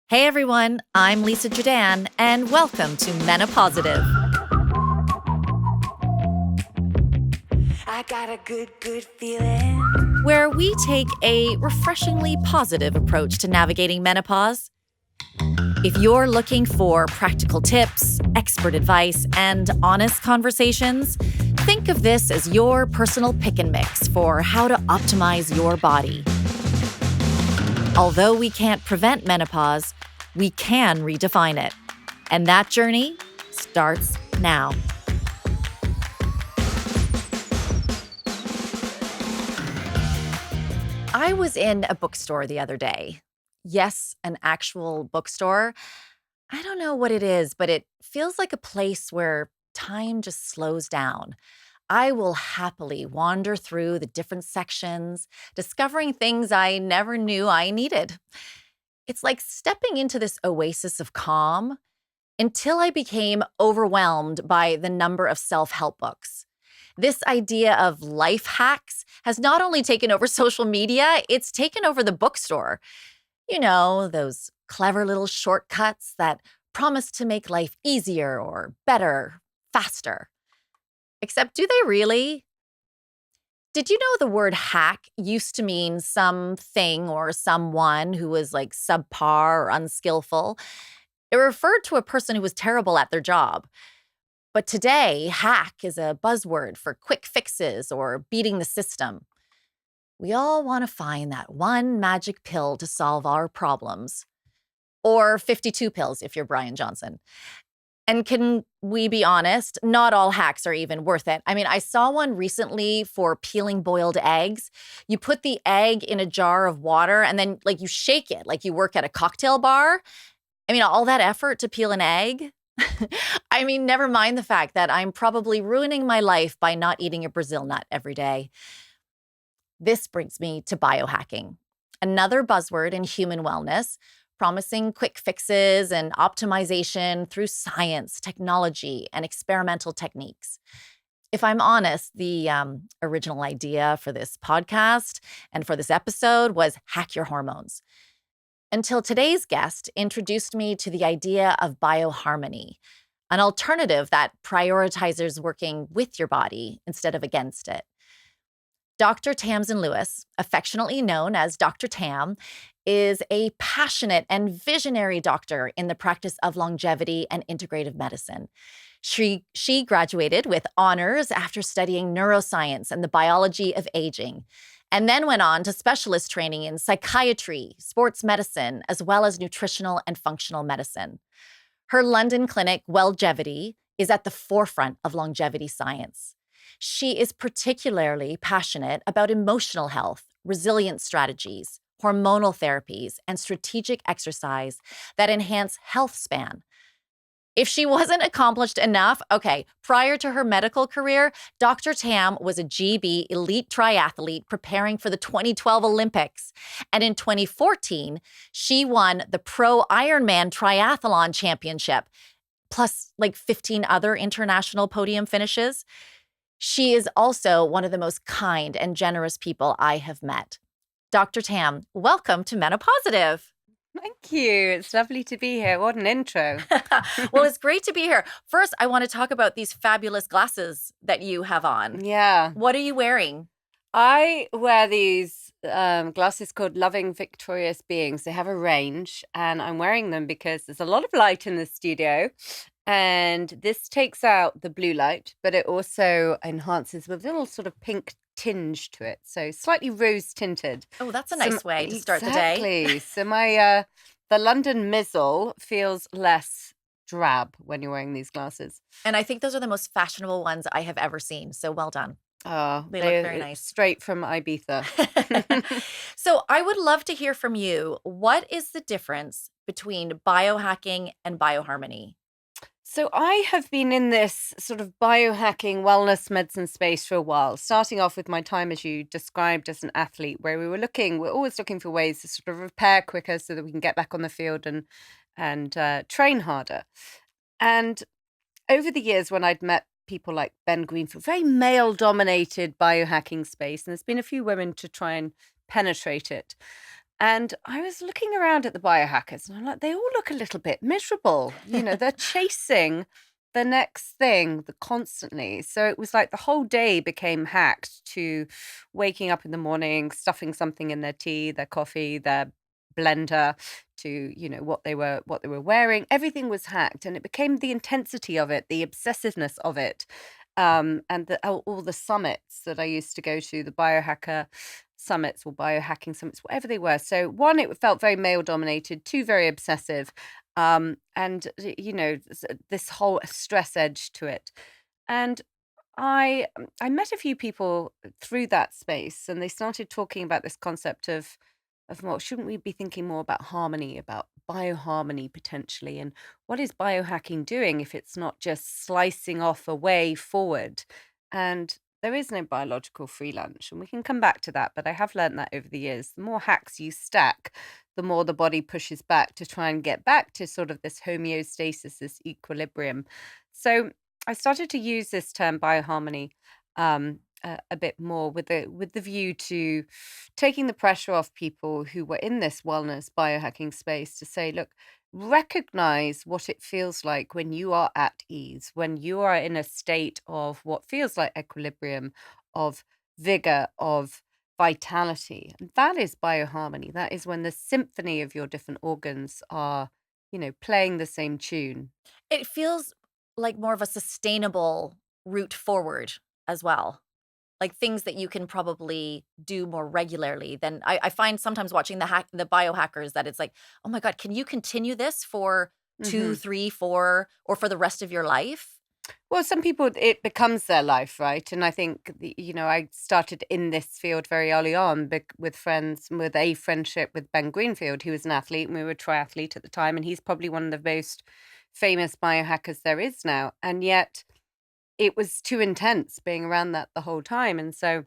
Hey everyone, I'm Lisa Jordan, and welcome to MenoPositive. I got a good feeling. Where we take a refreshingly positive approach to navigating menopause. If you're looking for practical tips, expert advice, and honest conversations, think of this as your personal pick and mix for how to optimize your body. Although we can't prevent menopause, we can redefine it. And that journey starts now. I was in a bookstore the other day. Yes, an actual bookstore. I don't know what it is, but it feels like a place where time just slows down. I will happily wander through the different sections, discovering things I never knew I needed. It's like stepping into this oasis of calm until I became overwhelmed by the number of self-help books. This idea of life hacks has not only taken over social media, it's taken over the bookstore. You know, those clever little shortcuts that promise to make life easier or better, faster. Except, do they really? Did you know the word hack used to mean something or someone who was like subpar or unskillful? It referred to a person who was terrible at their job. But today, hack is a buzzword for quick fixes or beating the system. We all want to find that one magic pill to solve our problems. Or 52 pills if you're Brian Johnson. And can we be honest? Not all hacks are even worth it. I mean, I saw one recently for peeling boiled eggs. You put the egg in a jar of water and then you shake it like you work at a cocktail bar. I mean, all that effort to peel an egg. I mean, never mind the fact that I'm probably ruining my life by not eating a Brazil nut every day. This brings me to biohacking, another buzzword in human wellness, promising quick fixes and optimization through science, technology, and experimental techniques. If I'm honest, the original idea for this podcast and for this episode was hack your hormones. Until today's guest introduced me to the idea of bioharmony, an alternative that prioritizes working with your body instead of against it. Dr. Tamsin Lewis, affectionately known as Dr. Tam, is a passionate and visionary doctor in the practice of longevity and integrative medicine. She graduated with honors after studying neuroscience and the biology of aging, and then went on to specialist training in psychiatry, sports medicine, as well as nutritional and functional medicine. Her London clinic, Wellgevity, is at the forefront of longevity science. She is particularly passionate about emotional health, resilience strategies, hormonal therapies, and strategic exercise that enhance health span. If she wasn't accomplished enough, prior to her medical career, Dr. Tam was a GB elite triathlete preparing for the 2012 Olympics. And in 2014, she won the Pro Ironman Triathlon Championship, plus 15 other international podium finishes. She is also one of the most kind and generous people I have met. Dr. Tam, welcome to MenoPositive. Thank you. It's lovely to be here. What an intro. Well, it's great to be here. First, I want to talk about these fabulous glasses that you have on. Yeah. What are you wearing? I wear these glasses called Loving Victorious Beings. They have a range, and I'm wearing them because there's a lot of light in the studio. And this takes out the blue light, but it also enhances with a little sort of pink tinge to it. So slightly rose tinted. Oh, that's a nice way to start the day. Exactly. So my the London Mizzle feels less drab when you're wearing these glasses. And I think those are the most fashionable ones I have ever seen. So well done. Oh, they look very nice. Straight from Ibiza. So I would love to hear from you. What is the difference between biohacking and bioharmony? So I have been in this sort of biohacking wellness medicine space for a while, starting off with my time, as you described, as an athlete, where we're always looking for ways to sort of repair quicker so that we can get back on the field and train harder. And over the years, when I'd met people like Ben Greenfield, very male-dominated biohacking space, and there's been a few women to try and penetrate it. And I was looking around at the biohackers and I'm like, they all look a little bit miserable. They're chasing the next thing constantly. So it was like the whole day became hacked to waking up in the morning, stuffing something in their tea, their coffee, their blender, to what they were wearing. Everything was hacked, and it became the intensity of it, the obsessiveness of it. And all the summits that I used to go to, the biohacker summits or biohacking summits, whatever they were. So one, it felt very male dominated. Two, very obsessive. And this whole stress edge to it. And I met a few people through that space, and they started talking about this concept of well, shouldn't we be thinking more about harmony, about bioharmony potentially, and what is biohacking doing if it's not just slicing off a way forward? And there is no biological free lunch, and we can come back to that. But I have learned that over the years, the more hacks you stack, the more the body pushes back to try and get back to sort of this homeostasis, this equilibrium. So I started to use this term bioharmony a bit more with the view to taking the pressure off people who were in this wellness biohacking space to say, look, recognize what it feels like when you are at ease, when you are in a state of what feels like equilibrium, of vigor, of vitality. And that is bioharmony. That is when the symphony of your different organs are, playing the same tune. It feels like more of a sustainable route forward as well. Like things that you can probably do more regularly than I find sometimes watching the biohackers that it's like, "Oh my god, can you continue this for 2, Mhm. 3, 4, or for the rest of your life?" Well, some people, it becomes their life, right? And I think, I started in this field very early on with friends, with a friendship with Ben Greenfield, who was an athlete, and we were a triathlete at the time. And he's probably one of the most famous biohackers there is now. And yet it was too intense being around that the whole time. And so,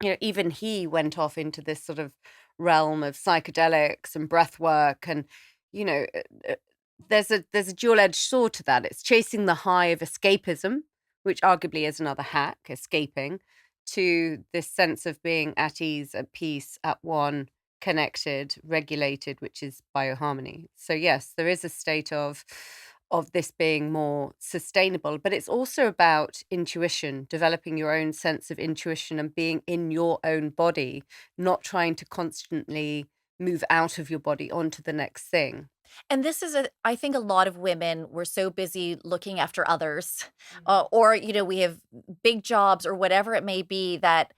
even he went off into this sort of realm of psychedelics and breath work. And, you know, uh, uh, there's a dual-edged sword to that. It's chasing the high of escapism, which arguably is another hack, escaping, to this sense of being at ease, at peace, at one, connected, regulated, which is bioharmony. So yes, there is a state of this being more sustainable, but it's also about intuition, developing your own sense of intuition and being in your own body, not trying to constantly move out of your body onto the next thing. And this is a I think a lot of women were so busy looking after others, Mhm. or, we have big jobs or whatever it may be that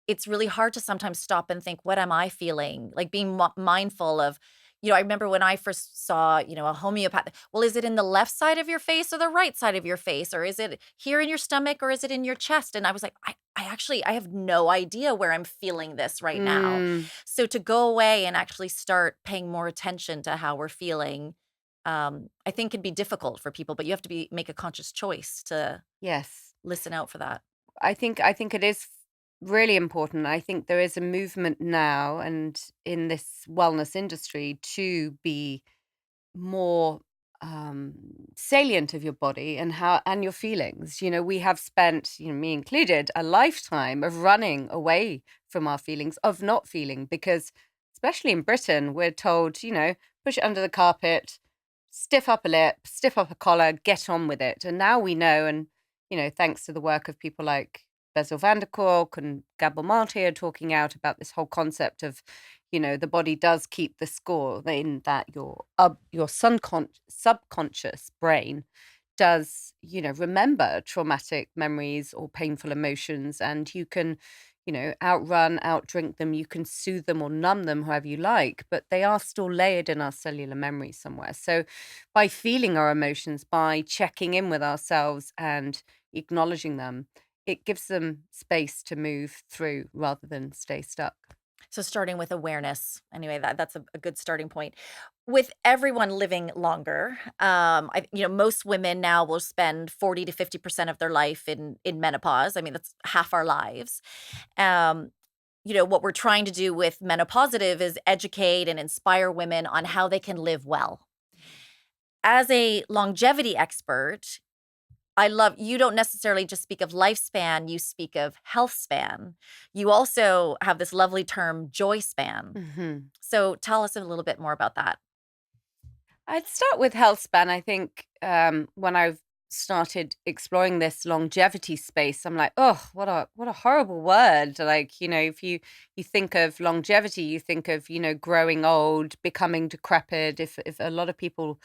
it's really hard to sometimes stop and think, "What am I feeling?" Like, being mindful of I remember when I first saw, a homeopathic well, is it in the left side of your face or the right side of your face? Or is it here in your stomach or is it in your chest? And I was like, I actually I have no idea where I'm feeling this right now. Mm, So to go away and actually start paying more attention to how we're feeling, I think can be difficult for people, but you have to make a conscious choice to yes. listen out for that. I think it is really important. I think there is a movement now and in this wellness industry to be more um salient of your body and how and your feelings. We have spent, me included, a lifetime of running away from our feelings, of not feeling, because especially in Britain, we're told, push it under the carpet, stiff upper lip, stiff upper collar, get on with it. And now we know, and thanks to the work of people like Bessel van der Kolk and Gabor Maté are talking out about this whole concept of, the body does keep the score, in that your subconscious brain does, remember traumatic memories or painful emotions, and you can, outrun, outdrink them, you can soothe them or numb them however you like, but they are still layered in our cellular memory somewhere. So by feeling our emotions, by checking in with ourselves and acknowledging them, it gives them space to move through rather than stay stuck. So starting with awareness. Anyway, that's a good starting point. With everyone living longer, most women now will spend 40 to 50% of their life in menopause. I mean, that's half our lives. Um, what we're trying to do with MenoPositive is educate and inspire women on how they can live well. As a longevity expert, I love you don't necessarily just speak of lifespan, you speak of health span. You also have this lovely term joy span. Mhm. So tell us a little bit more about that. I'd start with health span. I think when I've started exploring this longevity space, I'm like, oh, what a horrible word. Like, if you think of longevity, you think of growing old, becoming decrepit. If a lot of people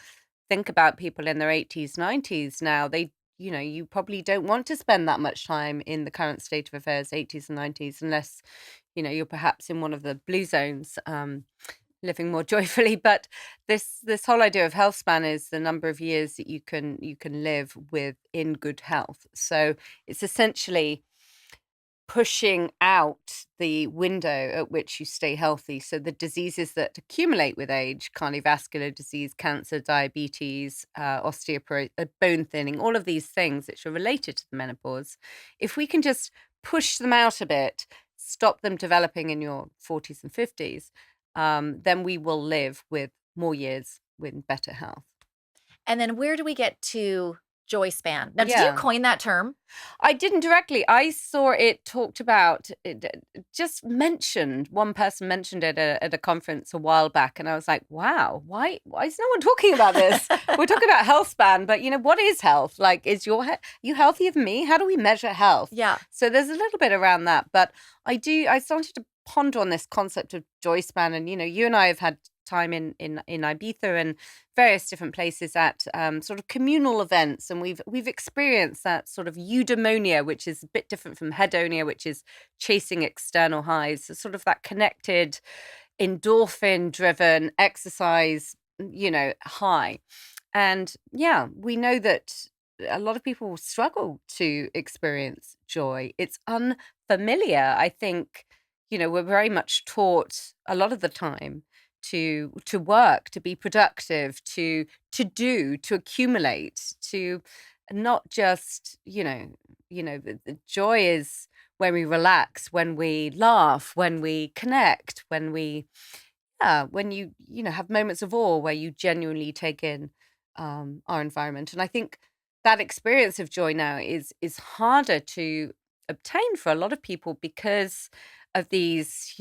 think about people in their 80s, 90s now, you probably don't want to spend that much time in the current state of affairs, 80s and 90s, unless you're perhaps in one of the blue zones. Living more joyfully. But this whole idea of health span is the number of years that you can live with in good health. So it's essentially pushing out the window at which you stay healthy. So the diseases that accumulate with age, cardiovascular disease, cancer, diabetes, osteoporosis, bone thinning, all of these things which are related to the menopause, if we can just push them out a bit, stop them developing in your 40s and 50s, then we will live with more years with better health. And then where do we get to joy span? Now, did you Yeah. coin that term? I didn't directly. I saw it talked about, just mentioned. One person mentioned it at a conference a while back, and I was like, "Wow, why is no one talking about this? We're talking about health span, but what is health? Like, is you healthier than me? How do we measure health?" Yeah. So there's a little bit around that, but I started to ponder on this concept of joy span, and you and I have had time in Ibiza and various different places at sort of communal events, and we've experienced that sort of eudaimonia, which is a bit different from hedonia, which is chasing external highs. So sort of that connected, endorphin driven exercise, high. And yeah, we know that a lot of people struggle to experience joy. It's unfamiliar. I think, we're very much taught a lot of the time to work, to be productive, to accumulate, to not just, the joy is when we relax, when we laugh, when we connect, when you have moments of awe where you genuinely take in our environment. And I think that experience of joy now is harder to obtain for a lot of people because of these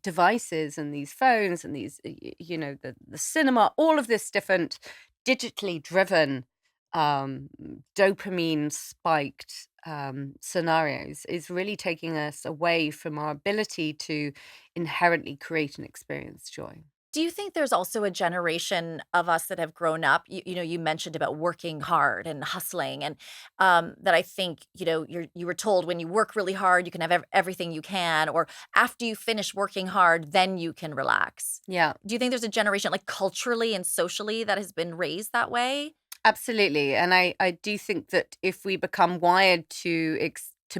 devices and these phones and these the cinema, all of this different digitally driven um dopamine spiked scenarios is really taking us away from our ability to inherently create and experience joy. Do you think there's also a generation of us that have grown up? You mentioned about working hard and hustling, and that I think you were told when you work really hard, you can have everything you can, or after you finish working hard, then you can relax. Yeah, Do you think there's a generation, like culturally and socially, that has been raised that way? absolutely. And I do think that if we become wired to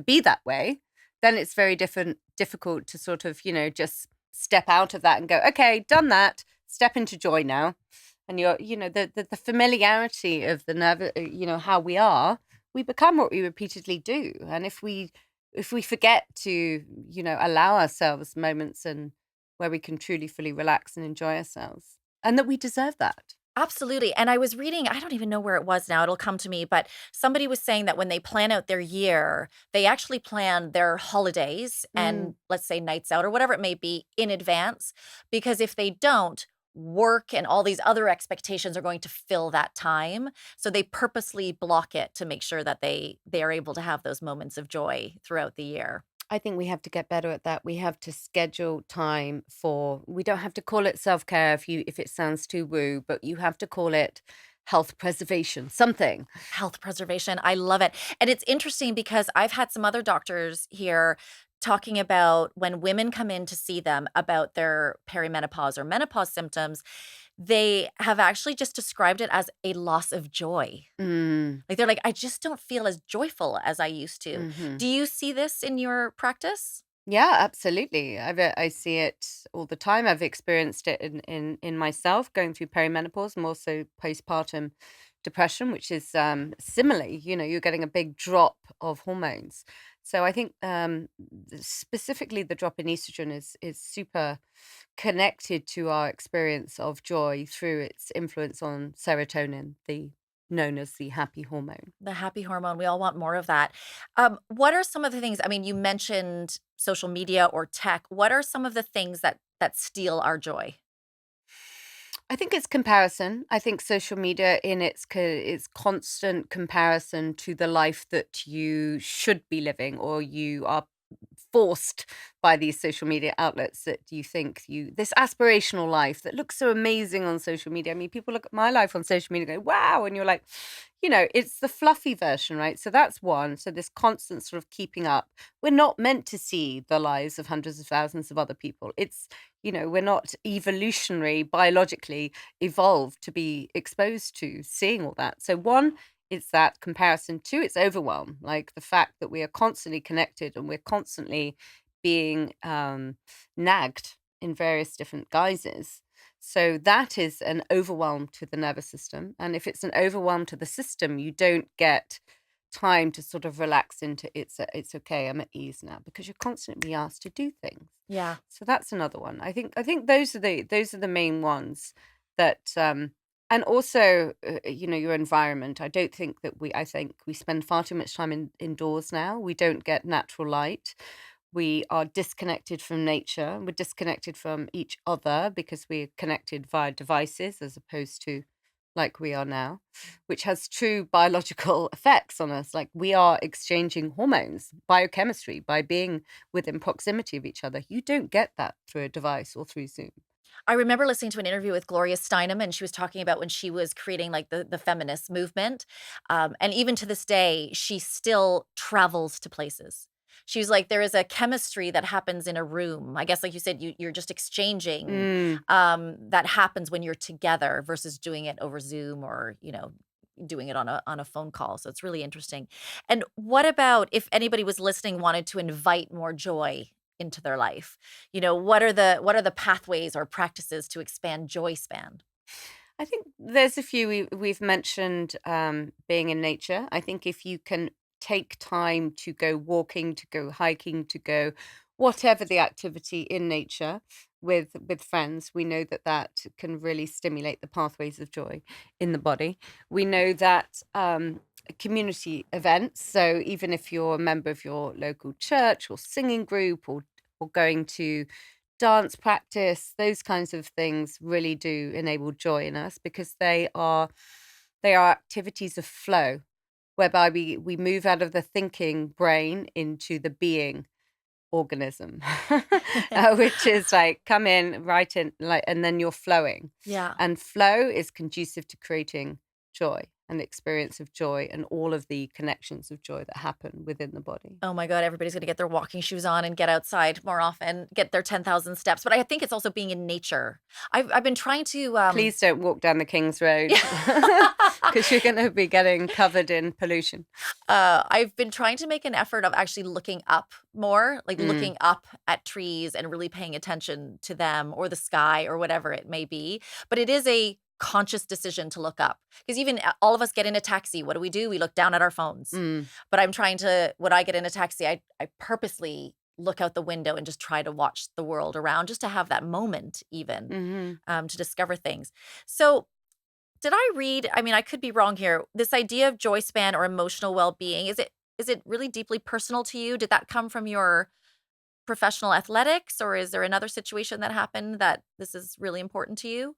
be that way, then it's very difficult to sort of, just step out of that and go, okay, done that, step into joy now. And the familiarity of the nerve, how we are, we become what we repeatedly do. And if we forget to, allow ourselves moments and where we can truly fully relax and enjoy ourselves, and that we deserve that. Absolutely. And I was reading, I don't even know where it was now, it'll come to me, but somebody was saying that when they plan out their year, they actually plan their holidays Mm. and let's say nights out or whatever it may be in advance. Because if they don't, work and all these other expectations are going to fill that time. So they purposely block it to make sure that they are able to have those moments of joy throughout the year. I think we have to get better at that. We have to schedule time for, we don't have to call it self-care if it sounds too woo, but you have to call it health preservation, something. Health preservation. I love it. And it's interesting because I've had some other doctors here talking about when women come in to see them about their perimenopause or menopause symptoms, they have actually just described it as a loss of joy. Mm, Like they're like, I just don't feel as joyful as I used to. mhm. Do you see this in your practice? Yeah, absolutely. I see it all the time. I've experienced it in myself going through perimenopause and also postpartum depression, which is similarly, you're getting a big drop of hormones. So I think specifically the drop in estrogen is super connected to our experience of joy through its influence on serotonin, the known as the happy hormone. The happy hormone, we all want more of that. What are some of the things, I mean, you mentioned social media or tech. What are some of the things that steal our joy? I think it's comparison. I think social media in its constant comparison to the life that you should be living, or you are forced by these social media outlets that you think you this aspirational life that looks so amazing on social media. I mean, people look at my life on social media and go, wow, and you're like, it's the fluffy version, right? So that's one. So this constant sort of keeping up. We're not meant to see the lives of hundreds of thousands of other people. We're not evolutionary, biologically evolved to be exposed to seeing all that. So one, it's that comparison. Two, it's overwhelm, like the fact that we are constantly connected and we're constantly being nagged in various different guises. So that is an overwhelm to the nervous system. And if it's an overwhelm to the system, you don't get time to sort of relax into it's okay, I'm at ease now, because you're constantly asked to do things. Yeah. So that's another one. I think those are the main ones that and also your environment. I think we spend far too much time indoors now. We don't get natural light. We are disconnected from nature. We're disconnected from each other because we're connected via devices as opposed to like we are now, which has true biological effects on us. Like we are exchanging hormones, biochemistry, by being within proximity of each other. You don't get that through a device or through Zoom. I remember listening to an interview with Gloria Steinem, and she was talking about when she was creating like the feminist movement. And even to this day, she still travels to places. She was like, there is a chemistry that happens in a room. I guess, like you said, you're just exchanging Mm. that happens when you're together versus doing it over Zoom or, doing it on a phone call. So it's really interesting. And what about if anybody was listening, wanted to invite more joy into their life? What are the pathways or practices to expand joy span? I think there's a few we've mentioned being in nature. I think if you can take time to go walking, to go hiking, to go whatever the activity in nature with friends, we know that that can really stimulate the pathways of joy in the body. We know that community events, so even if you're a member of your local church or singing group or going to dance practice, those kinds of things really do enable joy in us because they are activities of flow whereby we move out of the thinking brain into the being organism, which is like come in, right in, like, and then you're flowing. Yeah. And flow is conducive to creating joy and the experience of joy and all of the connections of joy that happen within the body. Oh my god, everybody's gonna get their walking shoes on and get outside more often, get their 10,000 steps, but I think it's also being in nature. I've been trying to, Please don't walk down the King's Road because you're going to be getting covered in pollution. I've been trying to make an effort of actually looking up more, like Mm. looking up at trees and really paying attention to them or the sky or whatever it may be. But it is a conscious decision to look up because even all of us get in a taxi. What do? We look down at our phones. Mm. But I'm trying to, when I get in a taxi, I purposely look out the window and just try to watch the world around just to have that moment, even Mhm. to discover things. So, did I read, I mean, I could be wrong here, this idea of joy span or emotional well-being, is it really deeply personal to you? Did that come from your professional athletics, or is there another situation that happened that this is really important to you?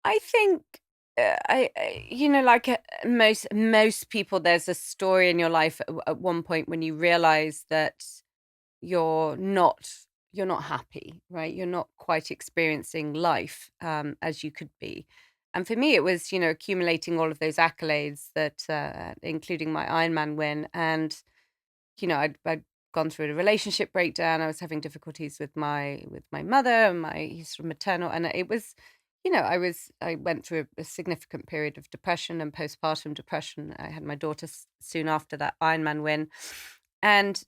I think like most people, there's a story in your life at one point when you realize that you're not you're not happy, right? You're not quite experiencing life as you could be. And for me, it was accumulating all of those accolades that, including my Ironman win, and I'd gone through a relationship breakdown. I was having difficulties with my mother and my sort of maternal, and it was, I went through a significant period of depression and postpartum depression. I had my daughter soon after that Ironman win, and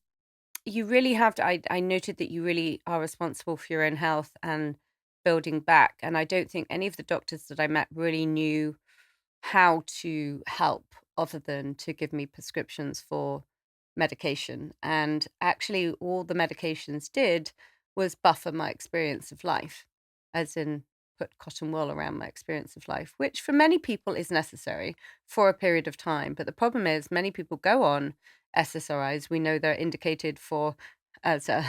you really have to. I noted that you really are responsible for your own health and building back. And I don't think any of the doctors that I met really knew how to help other than to give me prescriptions for medication. And actually, all the medications did was buffer my experience of life, as in put cotton wool around my experience of life, which for many people is necessary for a period of time. But the problem is many people go on SSRIs. We know they're indicated for as a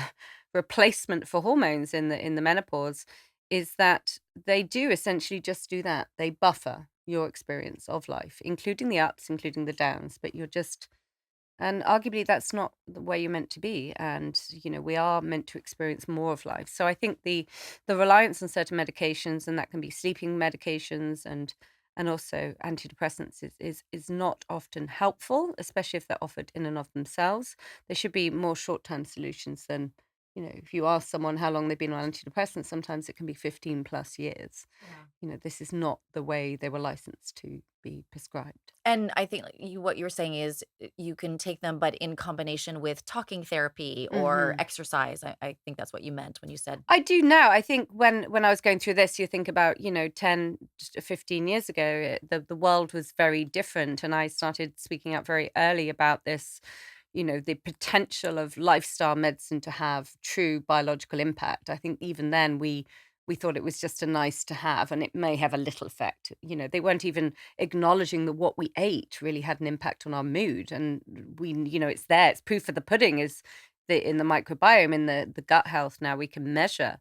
replacement for hormones in the menopause, is that they do essentially just do that. They buffer your experience of life, including the ups, including the downs, but you're just and arguably, that's not the way you're meant to be. And, we are meant to experience more of life. So I think the reliance on certain medications, and that can be sleeping medications and also antidepressants is not often helpful, especially if they're offered in and of themselves. There should be more short-term solutions than, if you ask someone how long they've been on antidepressants, sometimes it can be 15 plus years. Yeah. This is not the way they were licensed to be prescribed. And I think like, what you're saying is you can take them, but in combination with talking therapy or Hmm. exercise. I think that's what you meant when you said, I do now. I think when I was going through this, you think about, 10, just 15 years ago, the world was very different. And I started speaking out very early about this, the potential of lifestyle medicine to have true biological impact. I think even then we thought it was just a nice to have, and it may have a little effect. They weren't even acknowledging that what we ate really had an impact on our mood. And it's there. It's proof of the pudding is in the microbiome, in the gut health. Now we can measure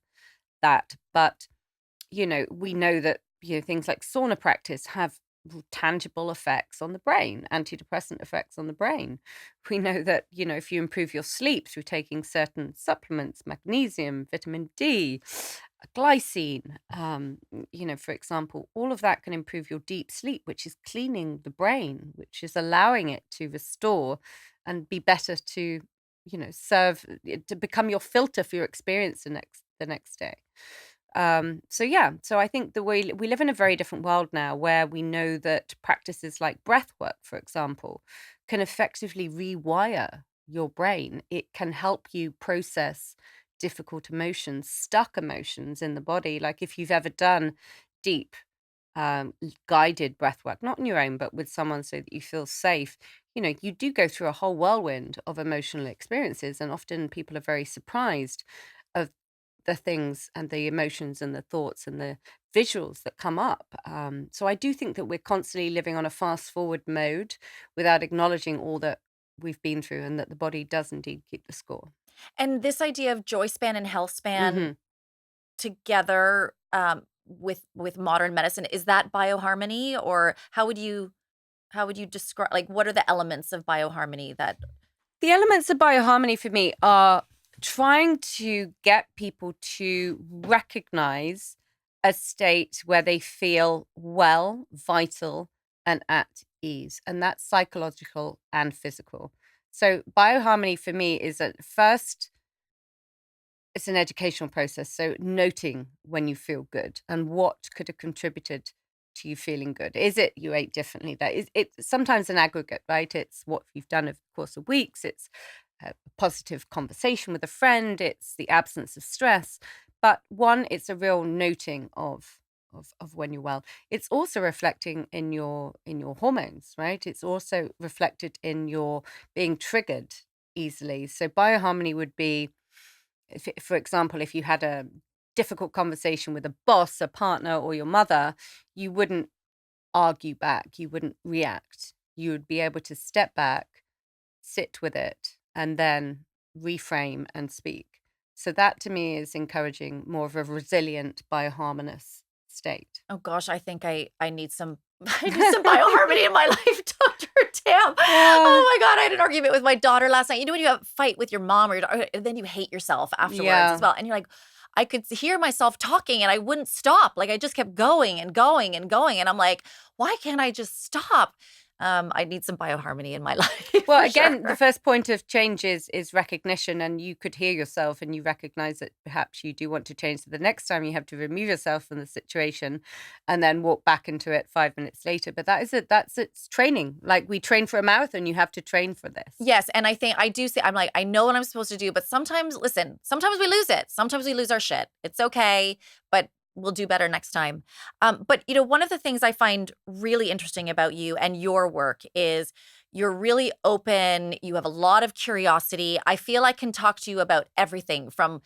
that. But, we know that, things like sauna practice have tangible effects on the brain, antidepressant effects on the brain. We know that, if you improve your sleep through taking certain supplements, magnesium, vitamin D, glycine, for example, all of that can improve your deep sleep, which is cleaning the brain, which is allowing it to restore and be better to, serve to become your filter for your experience the next day. So yeah, so I think the way we live in a very different world now, where we know that practices like breath work, for example, can effectively rewire your brain. It can help you process difficult emotions, stuck emotions in the body. Like if you've ever done deep guided breath work, not on your own, but with someone so that you feel safe, you do go through a whole whirlwind of emotional experiences. And often people are very surprised of the things and the emotions and the thoughts and the visuals that come up. So I do think that we're constantly living on a fast forward mode without acknowledging all that we've been through, and that the body does indeed keep the score. and this idea of joy span and health span Hmm. together with modern medicine, is that bioharmony, or how would you describe, like, what are the elements of bioharmony that The elements of bioharmony for me are trying to get people to recognize a state where they feel well, vital, and at ease. And that's psychological and physical. So, bioharmony for me is at first, it's an educational process. So, noting when you feel good and what could have contributed to you feeling good. Is it you ate differently? That is, it's sometimes an aggregate, right? It's what you've done over the course of weeks. It's a positive conversation with a friend. It's the absence of stress. But one, it's a real noting of when you're well. It's also reflecting in your hormones, right? It's also reflected in your being triggered easily. So bioharmony would be, for example, if you had a difficult conversation with a boss, a partner, or your mother, you wouldn't argue back, you wouldn't react. You would be able to step back, sit with it, and then reframe and speak. So that to me is encouraging more of a resilient, bioharmonious state. oh gosh, I think I need some I need some bioharmony in my life, Dr. Tam. Yeah. Oh my God, I had an argument with my daughter last night. You know when you have a fight with your mom or your daughter, and then you hate yourself afterwards as Yeah. well. And you're like, I could hear myself talking and I wouldn't stop. Like I just kept going and going and going. And I'm like, why can't I just stop? I need some bioharmony in my life Well, for again, the sure. first point of change is recognition, and you could hear yourself and you recognize that perhaps you do want to change. So the next time you have to remove yourself from the situation and then walk back into it 5 minutes later. But that is it. It's training. Like we train for a marathon, you have to train for this. Yes, and I think I do say I'm like, I know what I'm supposed to do, but sometimes, listen, sometimes we lose it. Sometimes we lose our shit. It's okay, but we'll do better next time. But one of the things I find really interesting about you and your work is you're really open. You have a lot of curiosity. I feel I can talk to you about everything from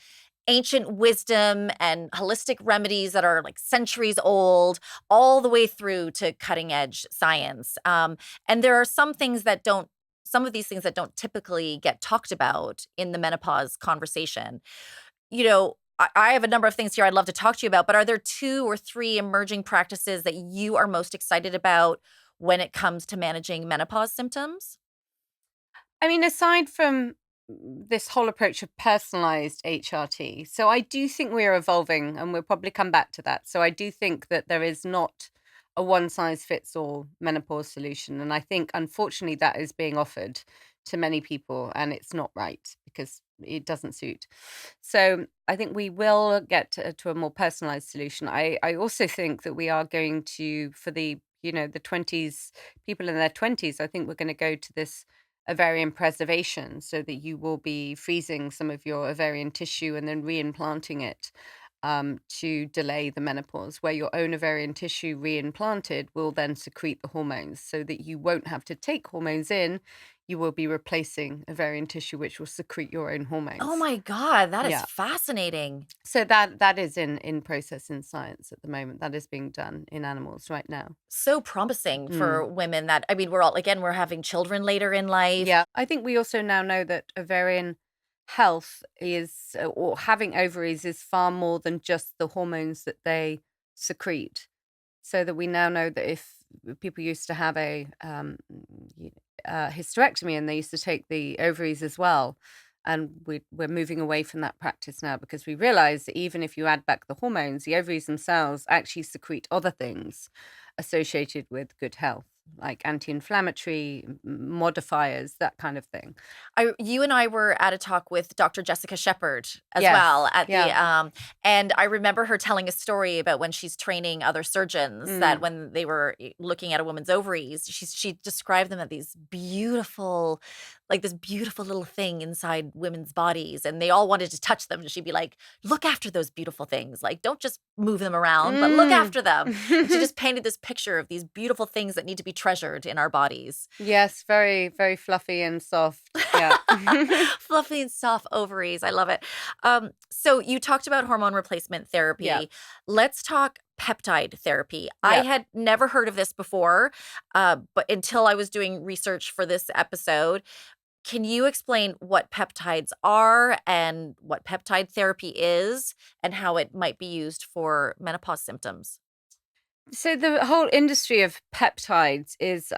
ancient wisdom and holistic remedies that are like centuries old, all the way through to cutting edge science. And there are some things that don't, some of these things that don't typically get talked about in the menopause conversation. I have a number of things here I'd love to talk to you about, but are there 2 or 3 emerging practices that you are most excited about when it comes to managing menopause symptoms? I mean, aside from this whole approach of personalized HRT, so I do think we're evolving, and we'll probably come back to that. So I do think that there is not a one size fits all menopause solution. And I think, unfortunately, that is being offered to many people, and it's not right because it doesn't suit. So I think we will get to a more personalized solution. I also think that we are going to, for the 20s, people in their 20s, I think we're going to go to this ovarian preservation so that you will be freezing some of your ovarian tissue and then reimplanting it to delay the menopause, where your own ovarian tissue reimplanted will then secrete the hormones so that you won't have to take hormones in. You will be replacing ovarian tissue, which will secrete your own Oh hormones. my god, that is Yeah. fascinating. So that is in process in science at the moment. That is being done in animals right now. So promising for Mm. women that, I mean, we're having children later in life. Yeah, I think we also now know that ovarian health is, or having ovaries is far more than just the hormones that they secrete. So that we now know that if people used to have a hysterectomy and they used to take the ovaries as well, and we're moving away from that practice now because we realize that even if you add back the hormones, the ovaries themselves actually secrete other things associated with good health, like anti-inflammatory modifiers, that kind of thing. You and I were at a talk with Dr. Jessica Shepard as well Yes. at the, Yeah. and I remember her telling a story about when she's training other surgeons that Mm. when they were looking at a woman's ovaries, she described them as these beautiful, like this beautiful little thing inside women's bodies, and they all wanted to touch them. And she'd be like, "Look after those beautiful things. Like, don't just move them around, but look Mm. after them." And she just painted this picture of these beautiful things that need to be treasured in our bodies. Yes, very, very fluffy and soft. Yeah. Fluffy and soft ovaries. I love it. So you talked about hormone replacement Yeah. therapy. Let's talk peptide therapy. I Yeah. had never heard of this before, but until I was doing research for this episode. Can you explain what peptides are and what peptide therapy is and how it might be used for menopause symptoms? So the whole industry of peptides is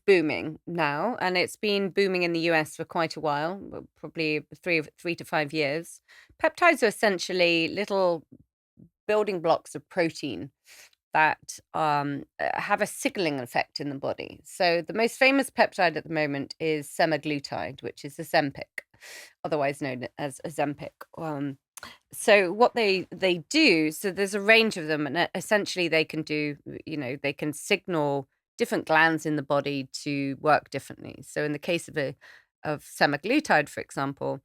booming now, and it's been booming in the US for quite a while, probably 3 to 5 years. Peptides are essentially little building blocks of protein that have a signaling effect in the body. So the most famous peptide at the moment is semaglutide, which is Ozempic, otherwise known as Ozempic. So what they do, so there's a range of them, and essentially they can do, they can signal different glands in the body to work differently. So in the case of semaglutide, for example,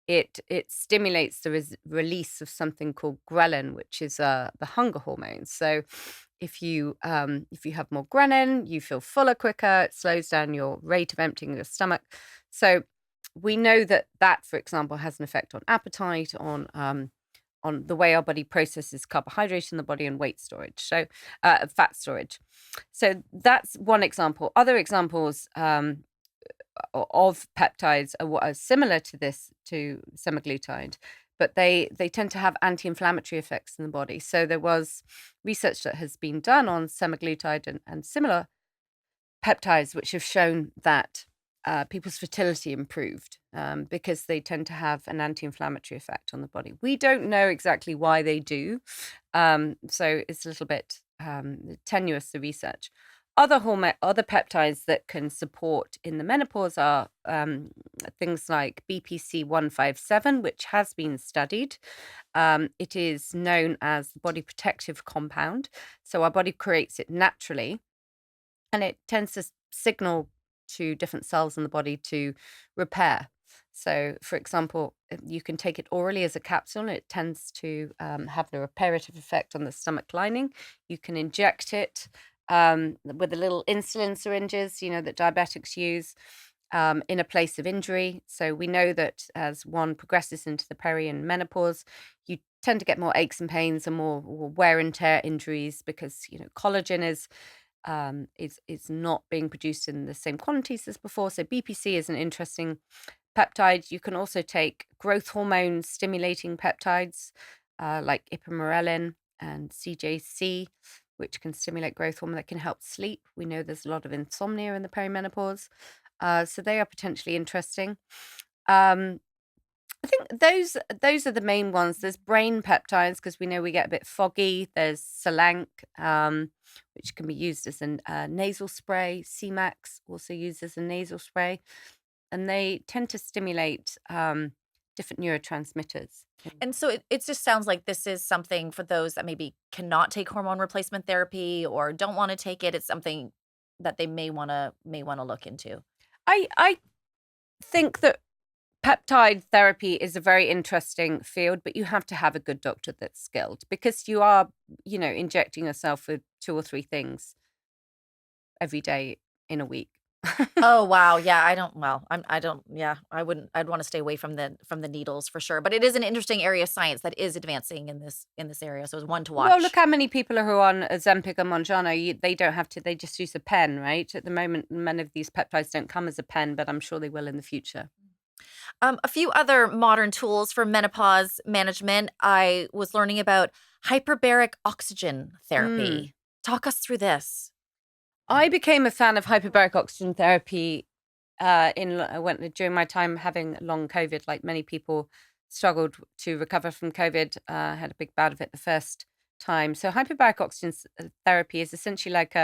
it stimulates the release of something called ghrelin, which is the hunger hormone. So if you have more ghrelin, you feel fuller quicker. It slows down your rate of emptying your stomach. So we know that, for example, has an effect on appetite, on the way our body processes carbohydrate in the body, and weight storage, so fat storage. So that's one example. Other examples of peptides are what are similar to this, to semaglutide, but they tend to have anti-inflammatory effects in the body. So there was research that has been done on semaglutide and similar peptides, which have shown that people's fertility improved because they tend to have an anti-inflammatory effect on the body. We don't know exactly why they do, so it's a little bit tenuous, the research. Other peptides that can support in the menopause are things like BPC 157, which has been studied. It is known as the body protective compound, so our body creates it naturally, and it tends to signal to different cells in the body to repair. So, for example, you can take it orally as a capsule, and it tends to have the reparative effect on the stomach lining. You can inject it with the little insulin syringes, that diabetics use. in a place of injury. So we know that as one progresses into the peri and menopause, you tend to get more aches and pains and more wear and tear injuries because collagen is not being produced in the same quantities as before. So BPC is an interesting peptide. You can also take growth hormone stimulating peptides like ipamorelin and CJC, which can stimulate growth hormone that can help sleep. We know there's a lot of insomnia in the perimenopause. So they are potentially interesting. Um, I think those are the main ones. There's brain peptides because we know we get a bit foggy. There's Salank, which can be used as a nasal spray. CMAX also used as a nasal spray, and they tend to stimulate different neurotransmitters. And so it just sounds like this is something for those that maybe cannot take hormone replacement therapy or don't want to take it. It's something that they may want to look into. I think that peptide therapy is a very interesting field, but you have to have a good doctor that's skilled because you are, injecting yourself with 2 or 3 things every day in a week. Oh, wow. Yeah, I wouldn't. I'd want to stay away from the needles for sure. But it is an interesting area of science that is advancing in this area. So it's one to watch. Well, look how many people are who are on Ozempic and Mounjaro. They don't have to. They just use a pen, right? At the moment, many of these peptides don't come as a pen, but I'm sure they will in the future. A few other modern tools for menopause management. I was learning about hyperbaric oxygen therapy. Talk us through this. I became a fan of hyperbaric oxygen therapy during my time having long COVID. Like many people, struggled to recover from COVID. Had a big bout of it the first time. So hyperbaric oxygen therapy is essentially like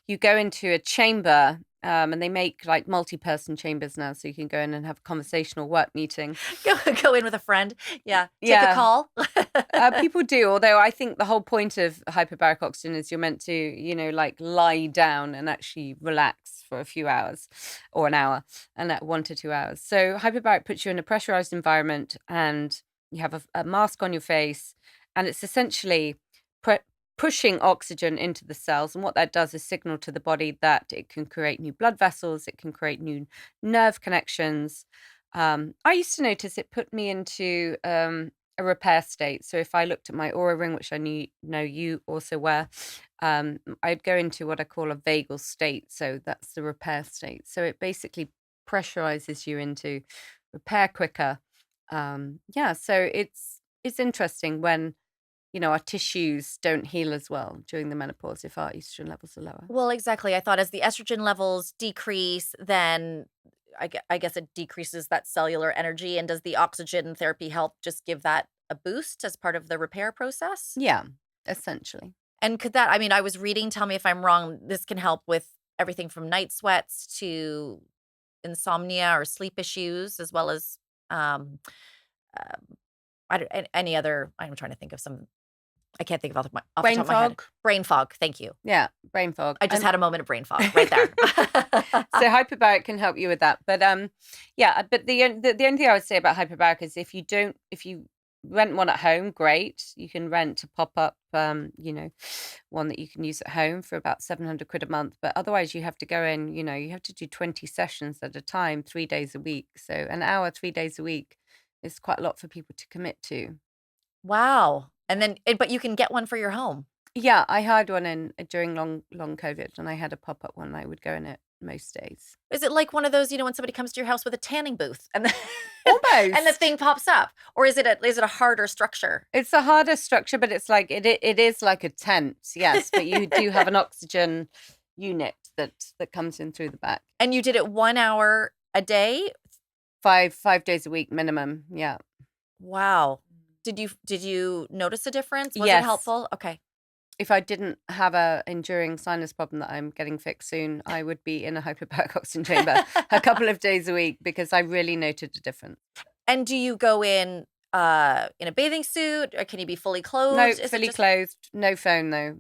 you go into a chamber. And they make like multi-person chambers now, so you can go in and have a conversational work meeting. Go in with a friend. Yeah. Take a call. People do, although I think the whole point of hyperbaric oxygen is you're meant to, like lie down and actually relax for a few hours or an hour, and at 1 to 2 hours. So hyperbaric puts you in a pressurized environment and you have a mask on your face, and it's essentially pushing oxygen into the cells. And what that does is signal to the body that it can create new blood vessels, it can create new nerve connections. I used to notice it put me into a repair state. So if I looked at my aura ring, which I know you also wear, I'd go into what I call a vagal state. So that's the repair state. So it basically pressurizes you into repair quicker. So it's interesting when our tissues don't heal as well during the menopause if our estrogen levels are lower. Well, exactly. I thought as the estrogen levels decrease, then I guess it decreases that cellular energy. And does the oxygen therapy help just give that a boost as part of the repair process? Yeah, essentially. And could that, I was reading, tell me if I'm wrong, this can help with everything from night sweats to insomnia or sleep issues, as well as any other. I'm trying to think of some. I can't think of off the top of my head. Brain fog. Thank you. Yeah, brain fog. I just had a moment of brain fog right there. So hyperbaric can help you with that. But but the only thing I would say about hyperbaric is if you rent one at home, great. You can rent a pop-up, one that you can use at home for about 700 quid a month. But otherwise you have to go in, you have to do 20 sessions at a time, 3 days a week. So an hour, 3 days a week is quite a lot for people to commit to. Wow. And then, but you can get one for your home. Yeah, I hired one during long COVID, and I had a pop-up one. And I would go in it most days. Is it like one of those, when somebody comes to your house with a tanning booth and almost and the thing pops up, or is it a harder structure? It's a harder structure, but it's like it is like a tent, yes. But you do have an oxygen unit that comes in through the back. And you did it 1 hour a day, 5 days a week minimum. Yeah. Wow. Did you notice a difference? Was Yes. it helpful? Okay. If I didn't have a enduring sinus problem that I'm getting fixed soon, I would be in a hyperbaric oxygen chamber a couple of days a week because I really noted a difference. And do you go in a bathing suit, or can you be fully clothed? No, fully clothed. No phone though.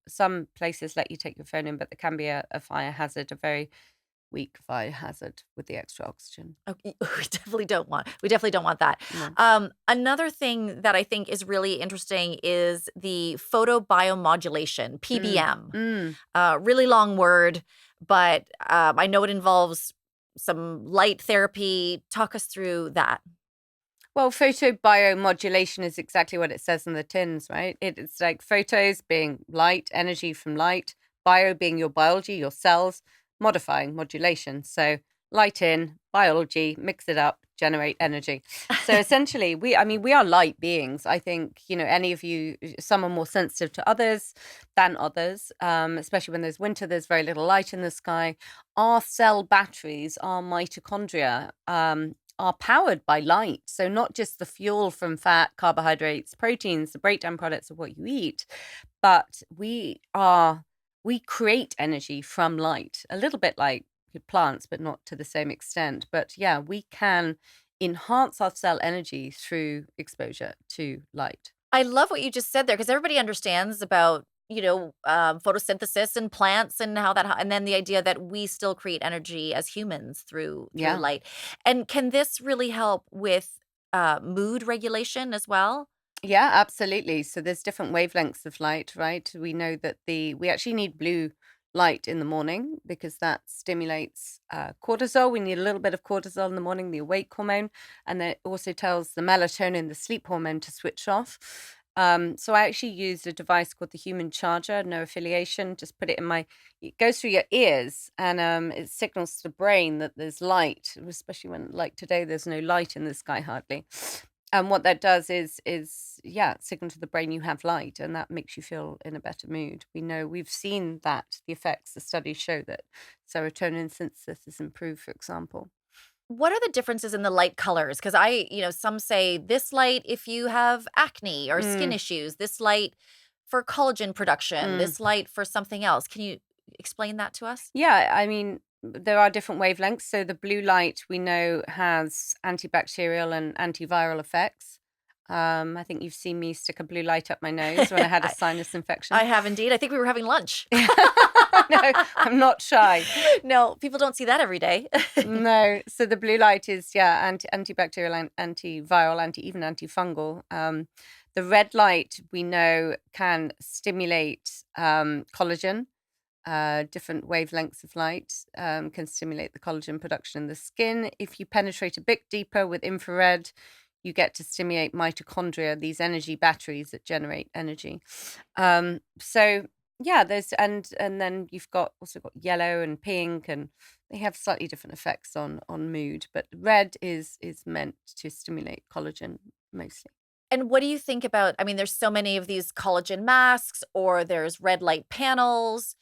Some places let you take your phone in, but there can be a fire hazard, a very weak fire hazard with the extra oxygen. Okay. We definitely don't want that. No. Another thing that I think is really interesting is the photobiomodulation, PBM. Really long word, but I know it involves some light therapy. Talk us through that. Well, photobiomodulation is exactly what it says in the tins, right? It's like photos being light, energy from light, bio being your biology, your cells, modifying modulation. So light in, biology, mix it up, generate energy. So essentially, we are light beings. I think, any of you, some are more sensitive to others than others, especially when there's winter, there's very little light in the sky. Our cell batteries, our mitochondria, are powered by light. So not just the fuel from fat, carbohydrates, proteins, the breakdown products of what you eat, but we create energy from light, a little bit like plants, but not to the same extent. But yeah, we can enhance our cell energy through exposure to light. I love what you just said there because everybody understands about, photosynthesis and plants and how that, and then the idea that we still create energy as humans through Yeah. light. And can this really help with mood regulation as well? Yeah, absolutely. So there's different wavelengths of light, right? We know that we actually need blue light in the morning because that stimulates cortisol. We need a little bit of cortisol in the morning, the awake hormone, and then it also tells the melatonin, the sleep hormone, to switch off. So I actually used a device called the Human Charger, no affiliation. Just put it in it goes through your ears, and it signals to the brain that there's light, especially when, like today, there's no light in the sky hardly. And what that does is signal to the brain you have light, and that makes you feel in a better mood. We've seen that the effects, the studies show that serotonin synthesis is improved, for example. What are the differences in the light colors? Because some say this light if you have acne or skin Mm, issues, this light for collagen production, mm. this light for something else. Can you explain that to us? Yeah, I mean, there are different wavelengths. So the blue light we know has antibacterial and antiviral effects. I think you've seen me stick a blue light up my nose when I had a I, sinus I infection. have indeed. I think we were having lunch. No, I'm not shy. No, people don't see that every day. No, so the blue light is antibacterial, antiviral, even antifungal. The red light we know can stimulate collagen. Different wavelengths of light can stimulate the collagen production in the skin. If you penetrate a bit deeper with infrared, you get to stimulate mitochondria, these energy batteries that generate energy. So yeah, there's and then you've also got yellow and pink, and they have slightly different effects on mood. But red is meant to stimulate collagen mostly. And what do you think about, there's so many of these collagen masks or there's red light panels,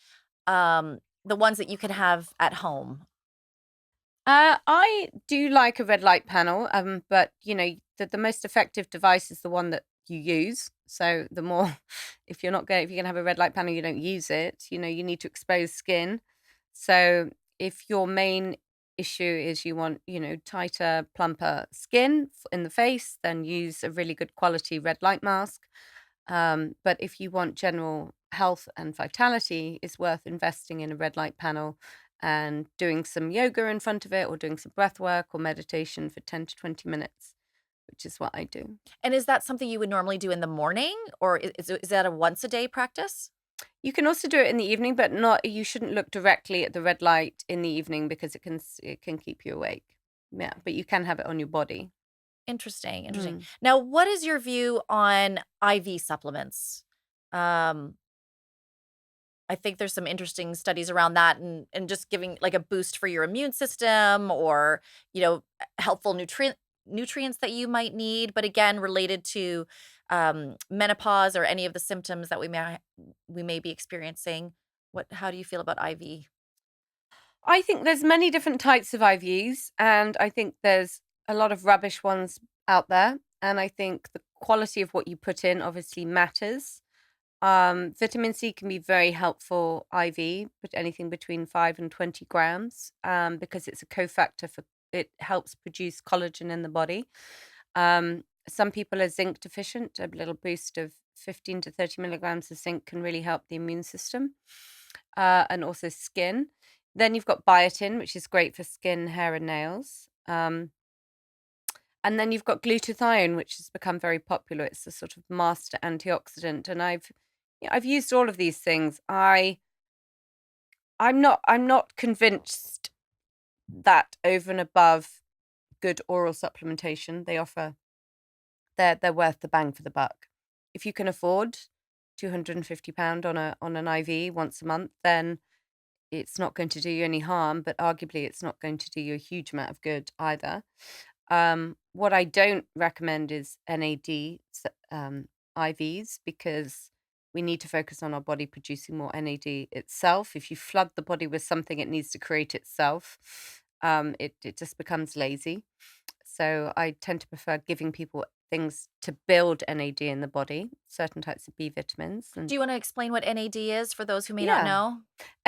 the ones that you can have at home. I do like a red light panel, but the most effective device is the one that you use. So the more, if you're gonna have a red light panel, you don't use it. You need to expose skin. So if your main issue is you want, tighter, plumper skin in the face, then use a really good quality red light mask. But if you want general health and vitality, it's worth investing in a red light panel and doing some yoga in front of it, or doing some breath work or meditation for 10 to 20 minutes, which is what I do. And is that something you would normally do in the morning, or is that a once a day practice? You can also do it in the evening, but you shouldn't look directly at the red light in the evening because it can keep you awake. Yeah, but you can have it on your body. Interesting, interesting. Mm. Now, what is your view on IV supplements? Um, I think there's some interesting studies around that and just giving like a boost for your immune system or, helpful nutrients that you might need, but again, related to menopause or any of the symptoms that we may be experiencing. How do you feel about IV? I think there's many different types of IVs, and I think there's a lot of rubbish ones out there. And I think the quality of what you put in obviously matters. Vitamin C can be very helpful IV, but anything between 5 and 20 grams, because it's a cofactor it helps produce collagen in the body. Some people are zinc deficient. A little boost of 15 to 30 milligrams of zinc can really help the immune system, and also skin. Then you've got biotin, which is great for skin, hair, and nails. And then you've got glutathione, which has become very popular. It's a sort of master antioxidant, and I've used all of these things. I'm not convinced that over and above good oral supplementation, they're worth the bang for the buck. If you can afford £250 on an IV once a month, then it's not going to do you any harm, but arguably it's not going to do you a huge amount of good either. What I don't recommend is NAD IVs, because we need to focus on our body producing more NAD itself. If you flood the body with something it needs to create itself, it just becomes lazy. So I tend to prefer giving people things to build NAD in the body, certain types of B vitamins. Do And you want to explain what NAD is for those who may not yeah, know?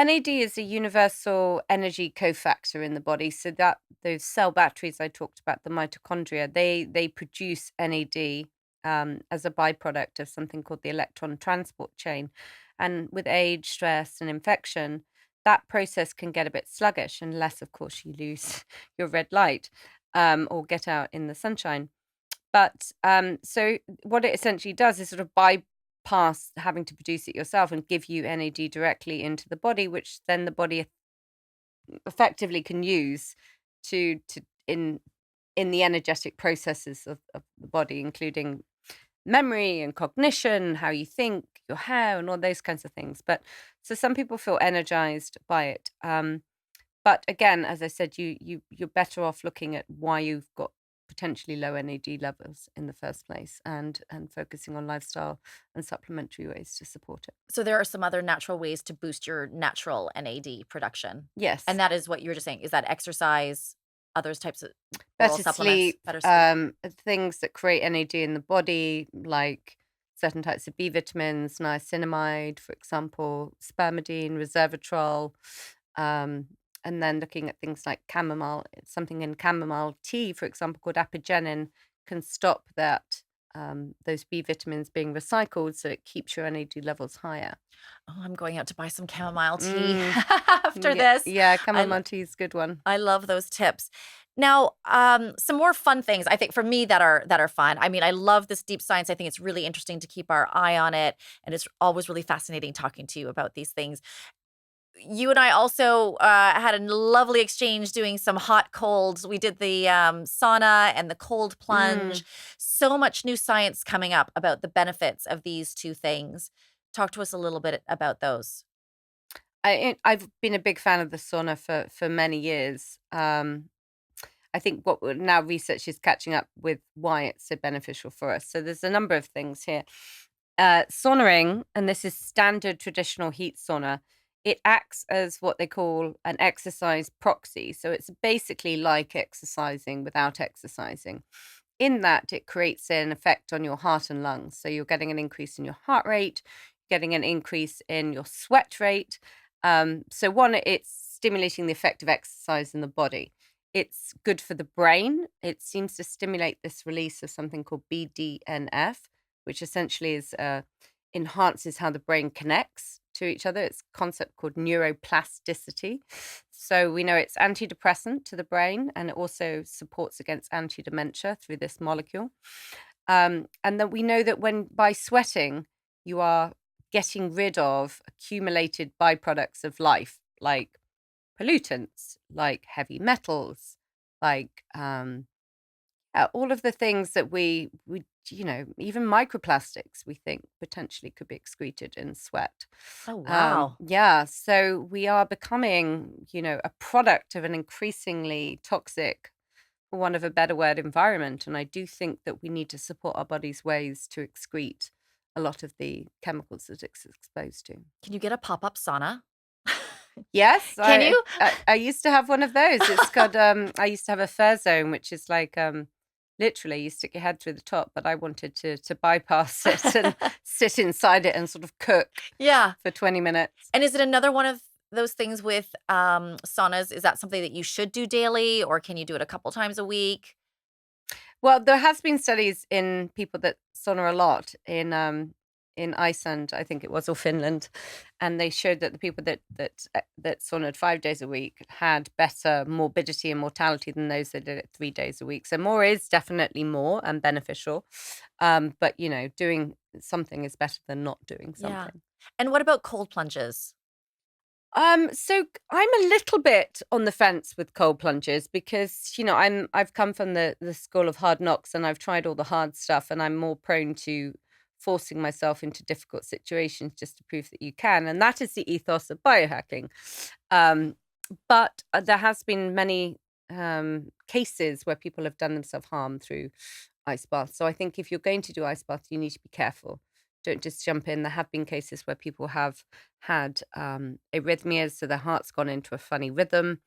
NAD is a universal energy cofactor in the body. So that those cell batteries I talked about, the mitochondria, they produce NAD as a byproduct of something called the electron transport chain. And with age, stress, and infection, that process can get a bit sluggish unless, of course, you lose your red light or get out in the sunshine. But so what it essentially does is sort of bypass having to produce it yourself and give you NAD directly into the body, which then the body effectively can use to in the energetic processes of the body, including memory and cognition, how you think, your hair, and all those kinds of things. But so some people feel energized by it. But again, as I said, you're better off looking at why you've got potentially low NAD levels in the first place, and focusing on lifestyle and supplementary ways to support it. So there are some other natural ways to boost your natural NAD production. Yes, And that is what you were just saying. Is that exercise, others types of oral better supplements, sleep, better sleep? things that create NAD in the body, like certain types of B vitamins, niacinamide, for example, spermidine, resveratrol, and then looking at things like chamomile. Something in chamomile tea, for example, called apigenin, can stop that those B vitamins being recycled, so it keeps your NAD levels higher. Oh, I'm going out to buy some chamomile tea Mm, after yeah, this. yeah, I chamomile tea is a good one. I love those tips. Now, some more fun things I think for me that are fun. I mean, I love this deep science. I think it's really interesting to keep our eye on it, and it's always really fascinating talking to you about these things. You and I also had a lovely exchange doing some hot colds. We did the sauna and the cold plunge. Mm. So much new science coming up about the benefits of these two things. Talk to us a little bit about those. I've been a big fan of the sauna for many years. I think now research is catching up with why it's so beneficial for us. So there's a number of things here. Saunaing, and this is standard traditional heat sauna, it acts as what they call an exercise proxy. So it's basically like exercising without exercising. In that, it creates an effect on your heart and lungs. So you're getting an increase in your heart rate, getting an increase in your sweat rate. So one, it's stimulating the effect of exercise in the body. It's good for the brain. It seems to stimulate this release of something called BDNF, which essentially is enhances how the brain connects to each other. It's a concept called neuroplasticity. So we know it's antidepressant to the brain, and it also supports against anti-dementia through this molecule. And then we know that by sweating, you are getting rid of accumulated byproducts of life, like pollutants, like heavy metals, like all of the things that we even microplastics we think potentially could be excreted in sweat. Oh, wow. Yeah, so we are becoming, a product of an increasingly toxic, for want of a better word, environment. And I do think that we need to support our body's ways to excrete a lot of the chemicals that it's exposed to. Can you get a pop-up sauna? Yes, Can I you? I used to have one of those. It's got I used to have a fur zone, which is like literally you stick your head through the top, but I wanted to bypass it and sit inside it and sort of cook Yeah. for 20 minutes. And is it another one of those things with saunas? Is that something that you should do daily, or can you do it a couple times a week? Well, there has been studies in people that sauna a lot in Iceland, I think it was, or Finland, and they showed that the people that saunaed 5 days a week had better morbidity and mortality than those that did it 3 days a week. So more is definitely more and beneficial, but doing something is better than not doing Yeah. something. And what about cold plunges? So I'm a little bit on the fence with cold plunges because, I've come from the school of hard knocks and I've tried all the hard stuff and I'm more prone to forcing myself into difficult situations just to prove that you can. And that is the ethos of biohacking. Um, but there has been many cases where people have done themselves harm through ice baths. So I think if you're going to do ice baths, you need to be careful. Don't just jump in. There have been cases where people have had arrhythmias, so their heart's gone into a funny rhythm.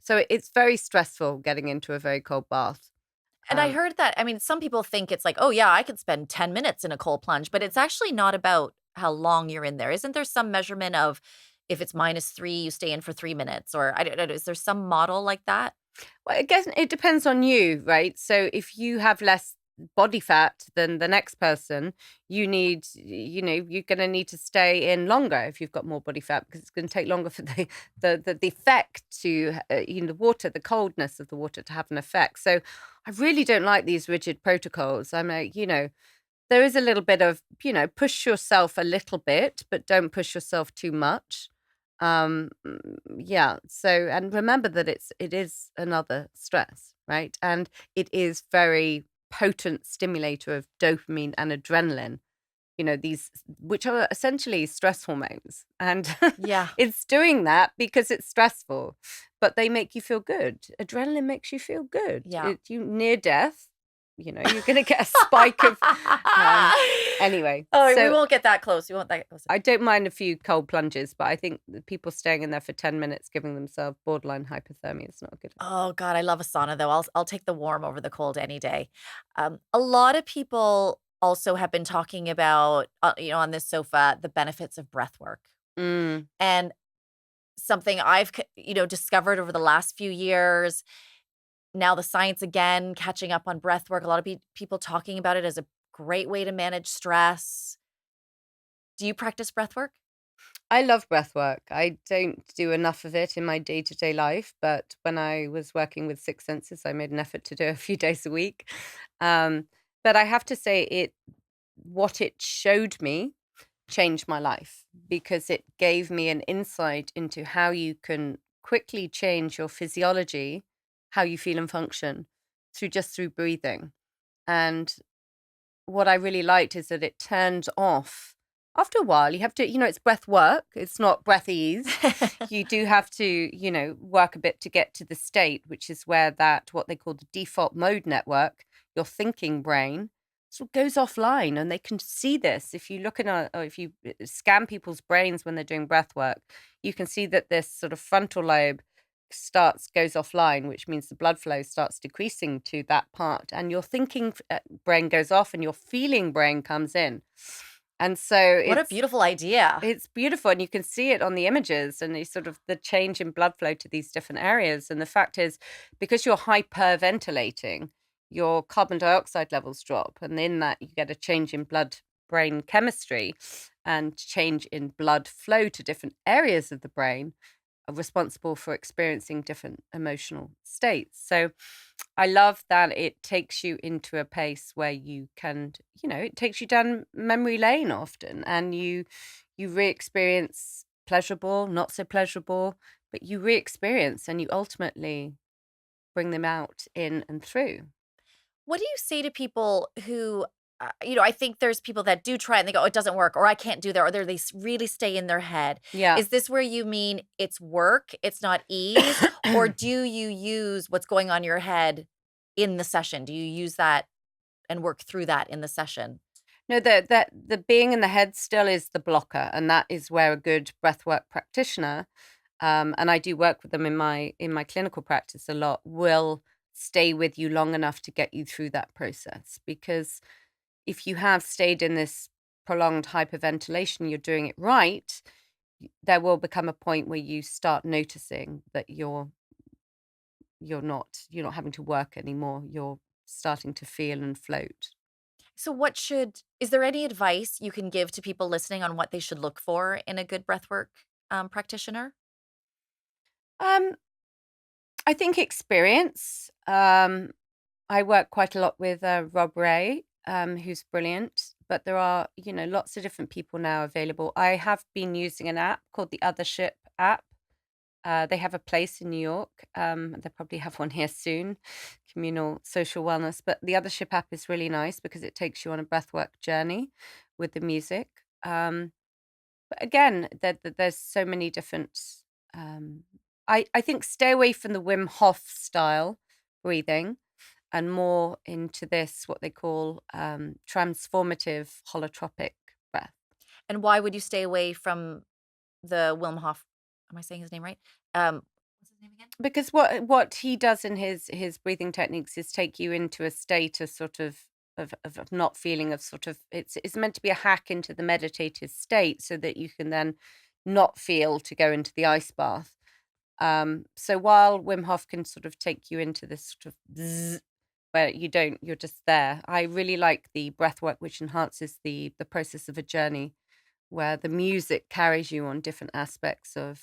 So it's very stressful getting into a very cold bath. And I Um, heard that, I mean, some people think it's like, "Oh, yeah, I could spend 10 minutes in a cold plunge," but it's actually not about how long you're in there. Isn't there some measurement of if it's -3, you stay in for 3 minutes? Or I don't know, is there some model like that? well, I guess it depends on you, right? So if you have less body fat than the next person, you're going to need to stay in longer if you've got more body fat because it's going to take longer for the effect to, the water, the coldness of the water to have an effect. So I really don't like these rigid protocols. I'm like, there is a little bit of, push yourself a little bit, but don't push yourself too much. Yeah. So, and remember that it is another stress, right? And it is very potent stimulator of dopamine and adrenaline, these, which are essentially stress hormones. And Yeah, it's doing that because it's stressful, but they make you feel good. Adrenaline makes you feel good. yeah. You near death, you're going to get a spike of, anyway. Oh, we So won't get that close. We won't that close. I don't mind a few cold plunges, but I think the people staying in there for 10 minutes giving themselves borderline hypothermia is not a good idea. Oh god, I love a sauna though. I'll take the warm over the cold any day. A lot of people also have been talking about, on this sofa, the benefits of breath work. Mm. And something I've discovered over the last few years, now the science again catching up on breath work, a lot of people talking about it as a great way to manage stress. Do you practice breath work? I love breath work. I don't do enough of it in my day-to-day life, but when I was working with Six Senses, I made an effort to do it a few days a week. Um, but I have to say what it showed me changed my life because it gave me an insight into how you can quickly change your physiology, how you feel and function through breathing. And what I really liked is that it turned off after a while. You have to, it's breath work, it's not breath ease. You do have to, work a bit to get to the state, which is where what they call the default mode network, your thinking brain, sort of goes offline. And they can see this. If you look at or if you scan people's brains when they're doing breath work, you can see that this sort of frontal lobe goes offline, which means the blood flow starts decreasing to that part, and your thinking brain goes off and your feeling brain comes in. And so What a beautiful idea. it's beautiful, and you can see it on the images and the change in blood flow to these different areas. And the fact is, because you're hyperventilating, your carbon dioxide levels drop, and in that you get a change in blood brain chemistry and change in blood flow to different areas of the brain are responsible for experiencing different emotional states. So I love that it takes you into a place where you can, it takes you down memory lane often, and you re-experience pleasurable, not so pleasurable, but you re-experience and you ultimately bring them out in and through. What do you say to people who, I think there's people that do try it and they go, "Oh, it doesn't work," or "I can't do that," or really stay in their head. Yeah. Is this where you mean it's work, it's not ease, or do you use what's going on in your head in the session? Do you use that and work through that in the session? No, the being in the head still is the blocker, and that is where a good breathwork practitioner, and I do work with them in my clinical practice a lot, will stay with you long enough to get you through that process. Because if you have stayed in this prolonged hyperventilation, you're doing it right, there will become a point where you start noticing that you're not having to work anymore. You're starting to feel and float. So is there any advice you can give to people listening on what they should look for in a good breathwork practitioner? Um, I think experience. I work quite a lot with Rob Ray, who's brilliant. But there are, lots of different people now available. I have been using an app called the Othership app, They have a place in New York. They probably have one here soon, communal social wellness. But the Othership app is really nice because it takes you on a breathwork journey with the music. But again, there's so many different. Um, I think stay away from the Wim Hof style breathing and more into this, what they call transformative holotropic breath. And why would you stay away from the Wim Hof? Am I saying his name right? What's his name again? Because what he does in his breathing techniques is take you into a state of sort of not feeling of sort of it's meant to be a hack into the meditative state so that you can then not feel to go into the ice bath. So while Wim Hof can sort of take you into this sort of zzz, where you don't, you're just there. I really like the breath work, which enhances the process of a journey, where the music carries you on different aspects of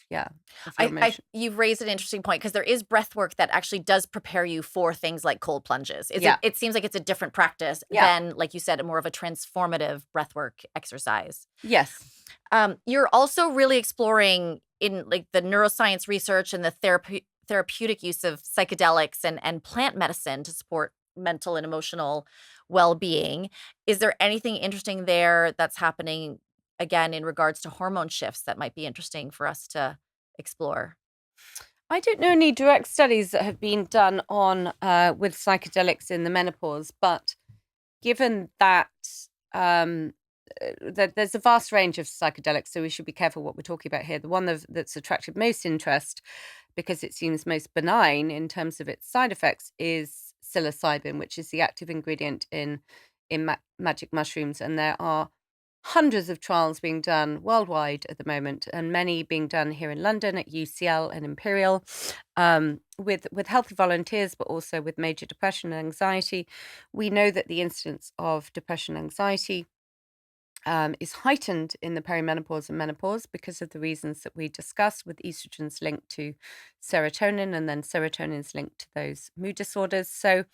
yeah of your emotion. You've raised an interesting point because there is breath work that actually does prepare you for things like cold plunges. Yeah. It seems like it's a different practice Yeah. than, like you said, more of a transformative breath work exercise. Yes. You're also really exploring in like the neuroscience research and the therapeutic use of psychedelics and plant medicine to support mental and emotional well-being. Is there anything interesting there that's happening again in regards to hormone shifts that might be interesting for us to explore? I don't know any direct studies that have been done on with psychedelics in the menopause, but given that that there's a vast range of psychedelics, so we should be careful what we're talking about here. The one that's attracted most interest, because it seems most benign in terms of its side effects, is psilocybin, which is the active ingredient in magic mushrooms, and there are hundreds of trials being done worldwide at the moment, and many being done here in London at UCL and Imperial, with healthy volunteers, but also with major depression and anxiety. We know that the incidence of depression and anxiety is heightened in the perimenopause and menopause because of the reasons that we discussed, with estrogens linked to serotonin and then serotonin's linked to those mood disorders. So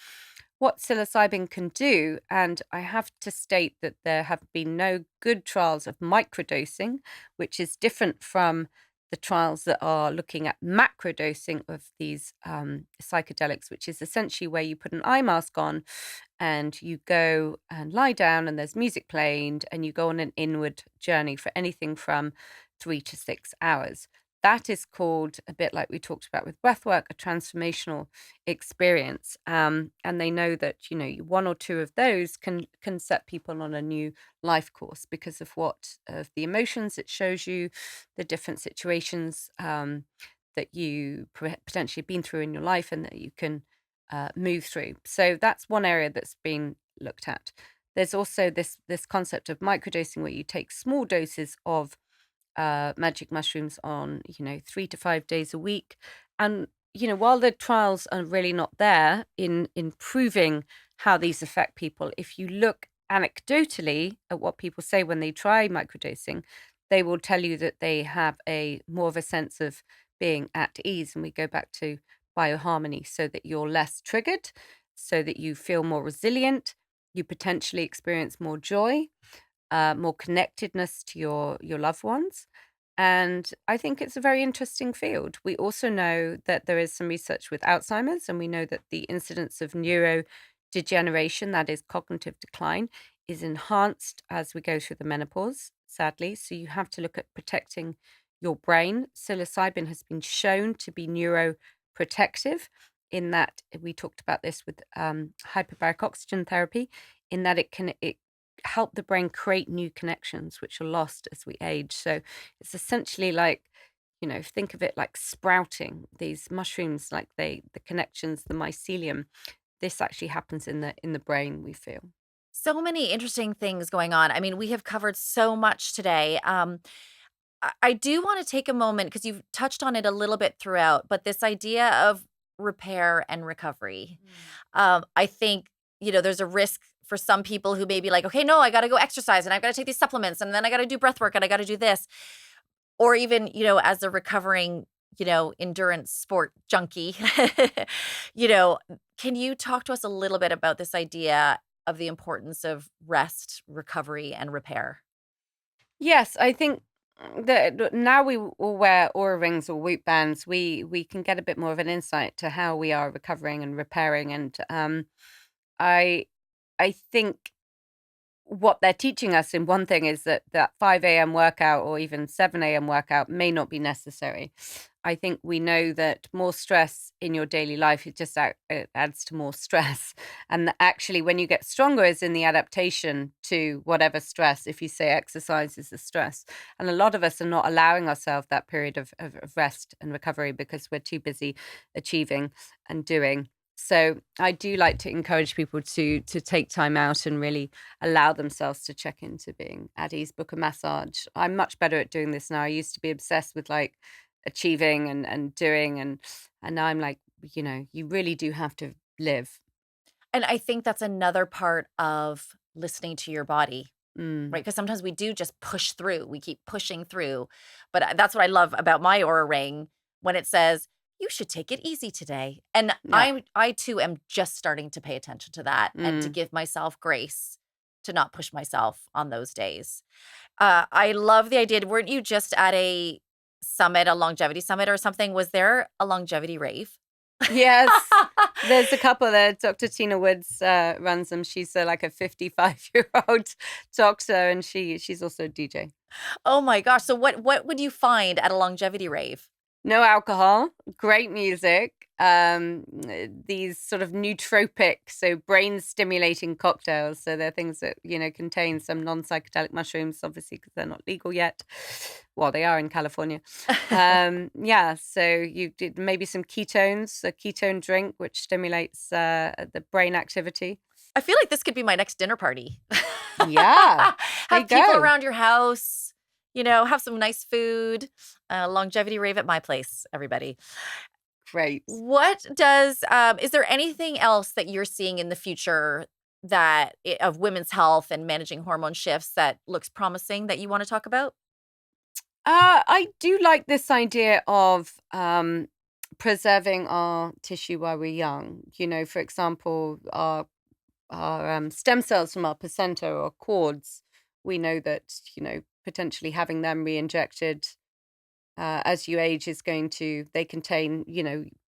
what psilocybin can do, and I have to state that there have been no good trials of microdosing, which is different from the trials that are looking at macrodosing of these psychedelics, which is essentially where you put an eye mask on and you go and lie down and there's music playing and you go on an inward journey for anything from 3 to 6 hours. That is called, a bit like we talked about with breathwork, a transformational experience. And they know that, one or two of those can set people on a new life course because of of the emotions it shows you, the different situations that you potentially been through in your life and that you can move through. So that's one area that's been looked at. There's also this concept of microdosing, where you take small doses of magic mushrooms on 3 to 5 days a week, and while the trials are really not there in proving how these affect people, if you look anecdotally at what people say when they try microdosing, they will tell you that they have a more of a sense of being at ease, and we go back to bioharmony, so that you're less triggered, so that you feel more resilient, you potentially experience more joy, more connectedness to your loved ones. And I think it's a very interesting field. We also know that there is some research with Alzheimer's, and we know that the incidence of neurodegeneration, that is cognitive decline, is enhanced as we go through the menopause, sadly. So you have to look at protecting your brain. Psilocybin has been shown to be neuroprotective, in that we talked about this with hyperbaric oxygen therapy, in that it help the brain create new connections which are lost as we age. So it's essentially like, think of it like sprouting these mushrooms, like the connections, the mycelium. This actually happens in the brain, we feel. So many interesting things going on. I mean, we have covered so much today. I do want to take a moment because you've touched on it a little bit throughout, but this idea of repair and recovery. I think, there's a risk for some people who may be like, okay, no, I got to go exercise and I've got to take these supplements and then I got to do breath work and I got to do this. Or even, as a recovering, endurance sport junkie, can you talk to us a little bit about this idea of the importance of rest, recovery, and repair? Yes, I think Now we all wear Aura rings or Whoop bands. We can get a bit more of an insight to how we are recovering and repairing. And I I think what they're teaching us in one thing is that 5 a.m. workout or even 7 a.m. workout may not be necessary. I think we know that more stress in your daily life, it adds to more stress. And that actually, when you get stronger, is in the adaptation to whatever stress, if you say exercise is the stress. And a lot of us are not allowing ourselves that period of rest and recovery because we're too busy achieving and doing. So I do like to encourage people to take time out and really allow themselves to check into being at ease, book a massage. I'm much better at doing this now. I used to be obsessed with like achieving and doing and now I'm like, you really do have to live. And I think that's another part of listening to your body, Mm, right? Because sometimes we do just push through. We keep pushing through. But that's what I love about my Aura ring when it says, "You should take it easy today." And yeah. I too am just starting to pay attention to that and to Mm. give myself grace to not push myself on those days. I love the idea. Weren't you just at a summit, a longevity summit or something? Was there a longevity rave? Yes. There's a couple there. Dr. Tina Woods runs them. She's like a 55-year-old doctor and she's also a DJ. Oh my gosh. So what would you find at a longevity rave? No alcohol, great music, these sort of nootropic, so brain stimulating cocktails. So they're things that, contain some non-psychedelic mushrooms, obviously, because they're not legal yet. Well, they are in California. Yeah, so you did maybe some ketones, a ketone drink, which stimulates the brain activity. I feel like this could be my next dinner party. Yeah, there you Have people go. around your house, have some nice food. Longevity rave at my place, everybody. Great. Is there anything else that you're seeing in the future of women's health and managing hormone shifts that looks promising that you want to talk about? I do like this idea of preserving our tissue while we're young. For example, our stem cells from our placenta or cords. We know that potentially having them re-injected as you age is going to. They contain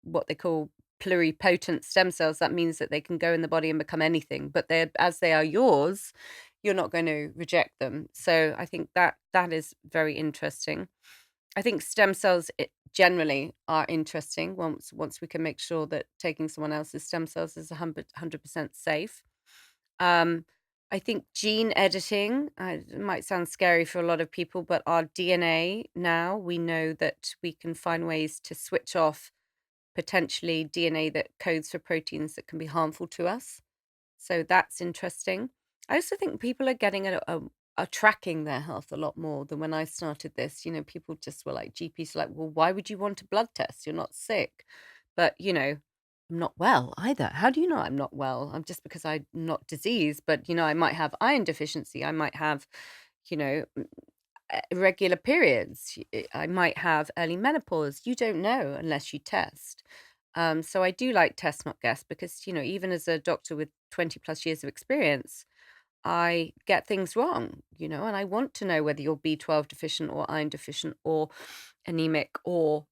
what they call pluripotent stem cells. That means that they can go in the body and become anything, but as they are yours, you're not going to reject them. So I think that is very interesting. I think stem cells generally are interesting once we can make sure that taking someone else's stem cells is 100% safe. Um, I think gene editing, it might sound scary for a lot of people, but our DNA now, we know that we can find ways to switch off potentially DNA that codes for proteins that can be harmful to us. So that's interesting. I also think people are getting are tracking their health a lot more than when I started this. People just were like, GPs were like, well, why would you want a blood test? You're not sick. But, I'm not well either. How do you know I'm not well? I'm just because I'm not diseased, but, I might have iron deficiency. I might have, you know, irregular periods. I might have early menopause. You don't know unless you test. So I do like test, not guess, because, even as a doctor with 20 plus years of experience, I get things wrong, and I want to know whether you're B12 deficient or iron deficient or anemic or.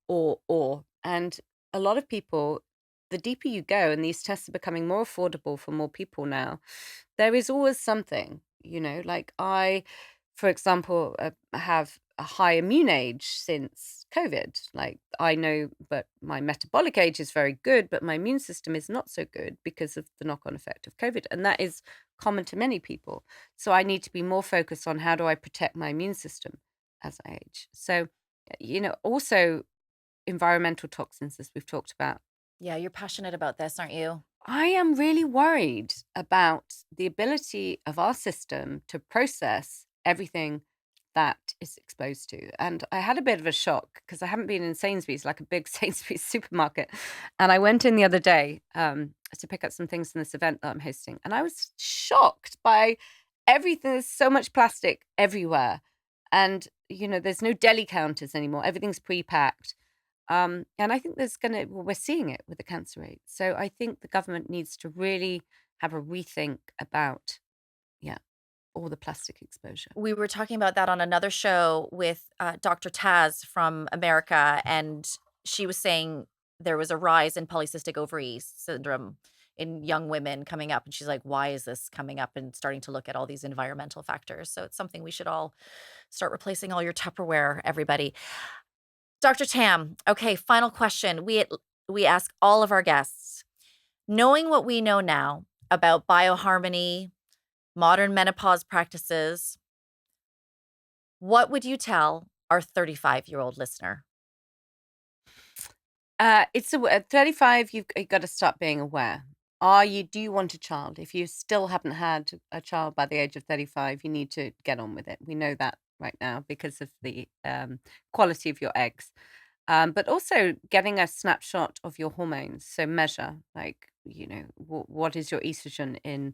And a lot of people, the deeper you go, and these tests are becoming more affordable for more people now, there is always something, like for example, have a high immune age since COVID. Like I know, but my metabolic age is very good, but my immune system is not so good because of the knock on effect of COVID. And that is common to many people. So I need to be more focused on how do I protect my immune system as I age. So, also environmental toxins, as we've talked about. Yeah, you're passionate about this, aren't you? I am really worried about the ability of our system to process everything that is exposed to. And I had a bit of a shock because I haven't been in Sainsbury's, like a big Sainsbury's supermarket. And I went in the other day to pick up some things in this event that I'm hosting. And I was shocked by everything. There's so much plastic everywhere. And, there's no deli counters anymore. Everything's pre-packed. And I think we're seeing it with the cancer rate. So I think the government needs to really have a rethink about, yeah, all the plastic exposure. We were talking about that on another show with Dr. Taz from America, and she was saying there was a rise in polycystic ovary syndrome in young women coming up. And she's like, why is this coming up? And starting to look at all these environmental factors. So it's something we should all start replacing all your Tupperware, everybody. Dr. Tam, okay, final question. We ask all of our guests, knowing what we know now about bioharmony, modern menopause practices, what would you tell our 35-year-old listener? It's at 35, you've got to start being aware. Do you want a child? If you still haven't had a child by the age of 35, you need to get on with it. We know that right now because of the quality of your eggs. But also getting a snapshot of your hormones. So measure, like, what is your estrogen in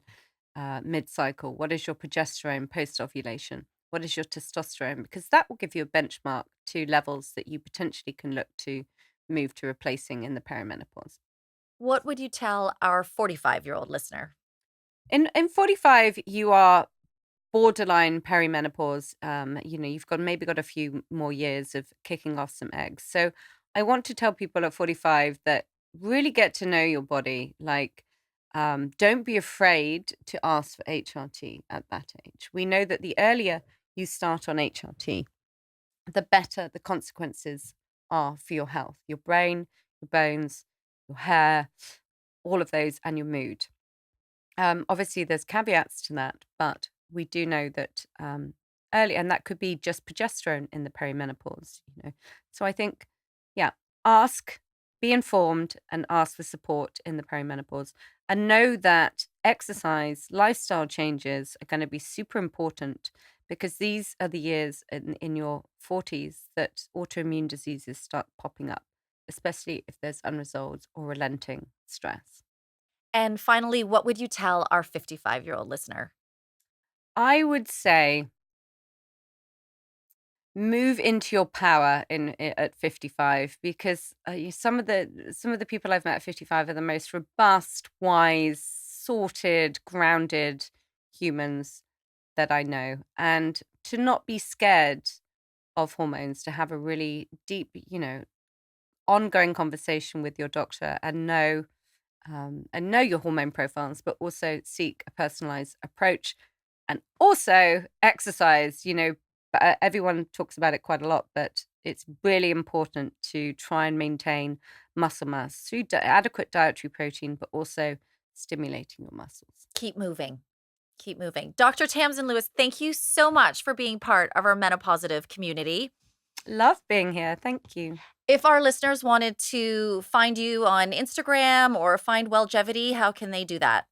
mid-cycle? What is your progesterone post-ovulation? What is your testosterone? Because that will give you a benchmark to levels that you potentially can look to move to replacing in the perimenopause. What would you tell our 45-year-old listener? In 45, you are borderline perimenopause. You've got a few more years of kicking off some eggs. So I want to tell people at 45 that really get to know your body. Like, don't be afraid to ask for HRT at that age. We know that the earlier you start on HRT, the better the consequences are for your health, your brain, your bones, your hair, all of those, and your mood. Obviously, there's caveats to that, but we do know that early, and that could be just progesterone in the perimenopause. So I think, yeah, be informed, and ask for support in the perimenopause, and know that exercise, lifestyle changes are going to be super important because these are the years in your 40s that autoimmune diseases start popping up, especially if there's unresolved or relenting stress. And finally, what would you tell our 55-year-old listener? I would say move into your power at 55 because some of the people I've met at 55 are the most robust, wise, sorted, grounded humans that I know. And to not be scared of hormones, to have a really deep, ongoing conversation with your doctor and know your hormone profiles, but also seek a personalized approach and also exercise. Everyone talks about it quite a lot, but it's really important to try and maintain muscle mass through adequate dietary protein, but also stimulating your muscles. Keep moving. Keep moving. Dr. Tamsin Lewis, thank you so much for being part of our MenoPositive community. Love being here. Thank you. If our listeners wanted to find you on Instagram or find Wellgevity, how can they do that?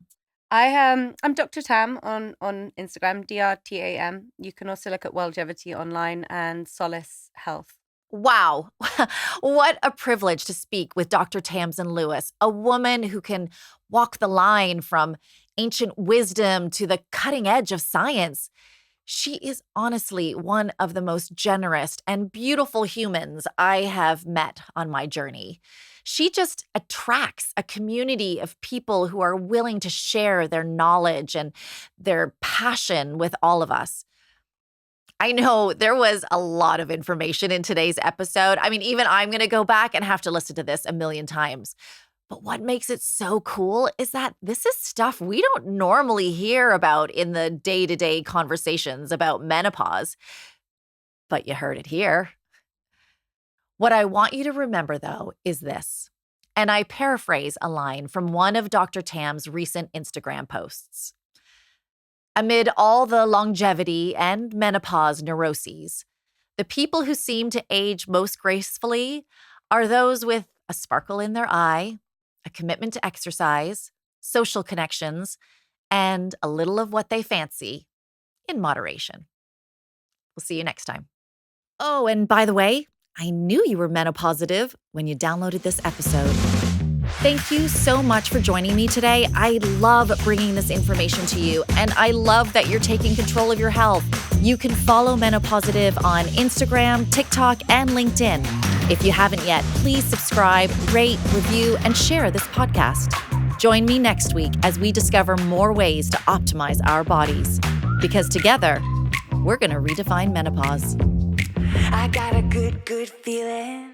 I'm Dr. Tam on Instagram, DRTAM. You can also look at Wellgevity online and Solace Health. Wow. What a privilege to speak with Dr. Tamsin Lewis, a woman who can walk the line from ancient wisdom to the cutting edge of science. She is honestly one of the most generous and beautiful humans I have met on my journey. She just attracts a community of people who are willing to share their knowledge and their passion with all of us. I know there was a lot of information in today's episode. I mean, even I'm going to go back and have to listen to this a million times. But what makes it so cool is that this is stuff we don't normally hear about in the day-to-day conversations about menopause. But you heard it here. What I want you to remember, though, is this. And I paraphrase a line from one of Dr. Tam's recent Instagram posts. Amid all the longevity and menopause neuroses, the people who seem to age most gracefully are those with a sparkle in their eye, a commitment to exercise, social connections, and a little of what they fancy in moderation. We'll see you next time. Oh, and by the way, I knew you were MenoPositive when you downloaded this episode. Thank you so much for joining me today. I love bringing this information to you, and I love that you're taking control of your health. You can follow MenoPositive on Instagram, TikTok, and LinkedIn. If you haven't yet, please subscribe, rate, review, and share this podcast. Join me next week as we discover more ways to optimize our bodies. Because together, we're going to redefine menopause. I got a good feeling.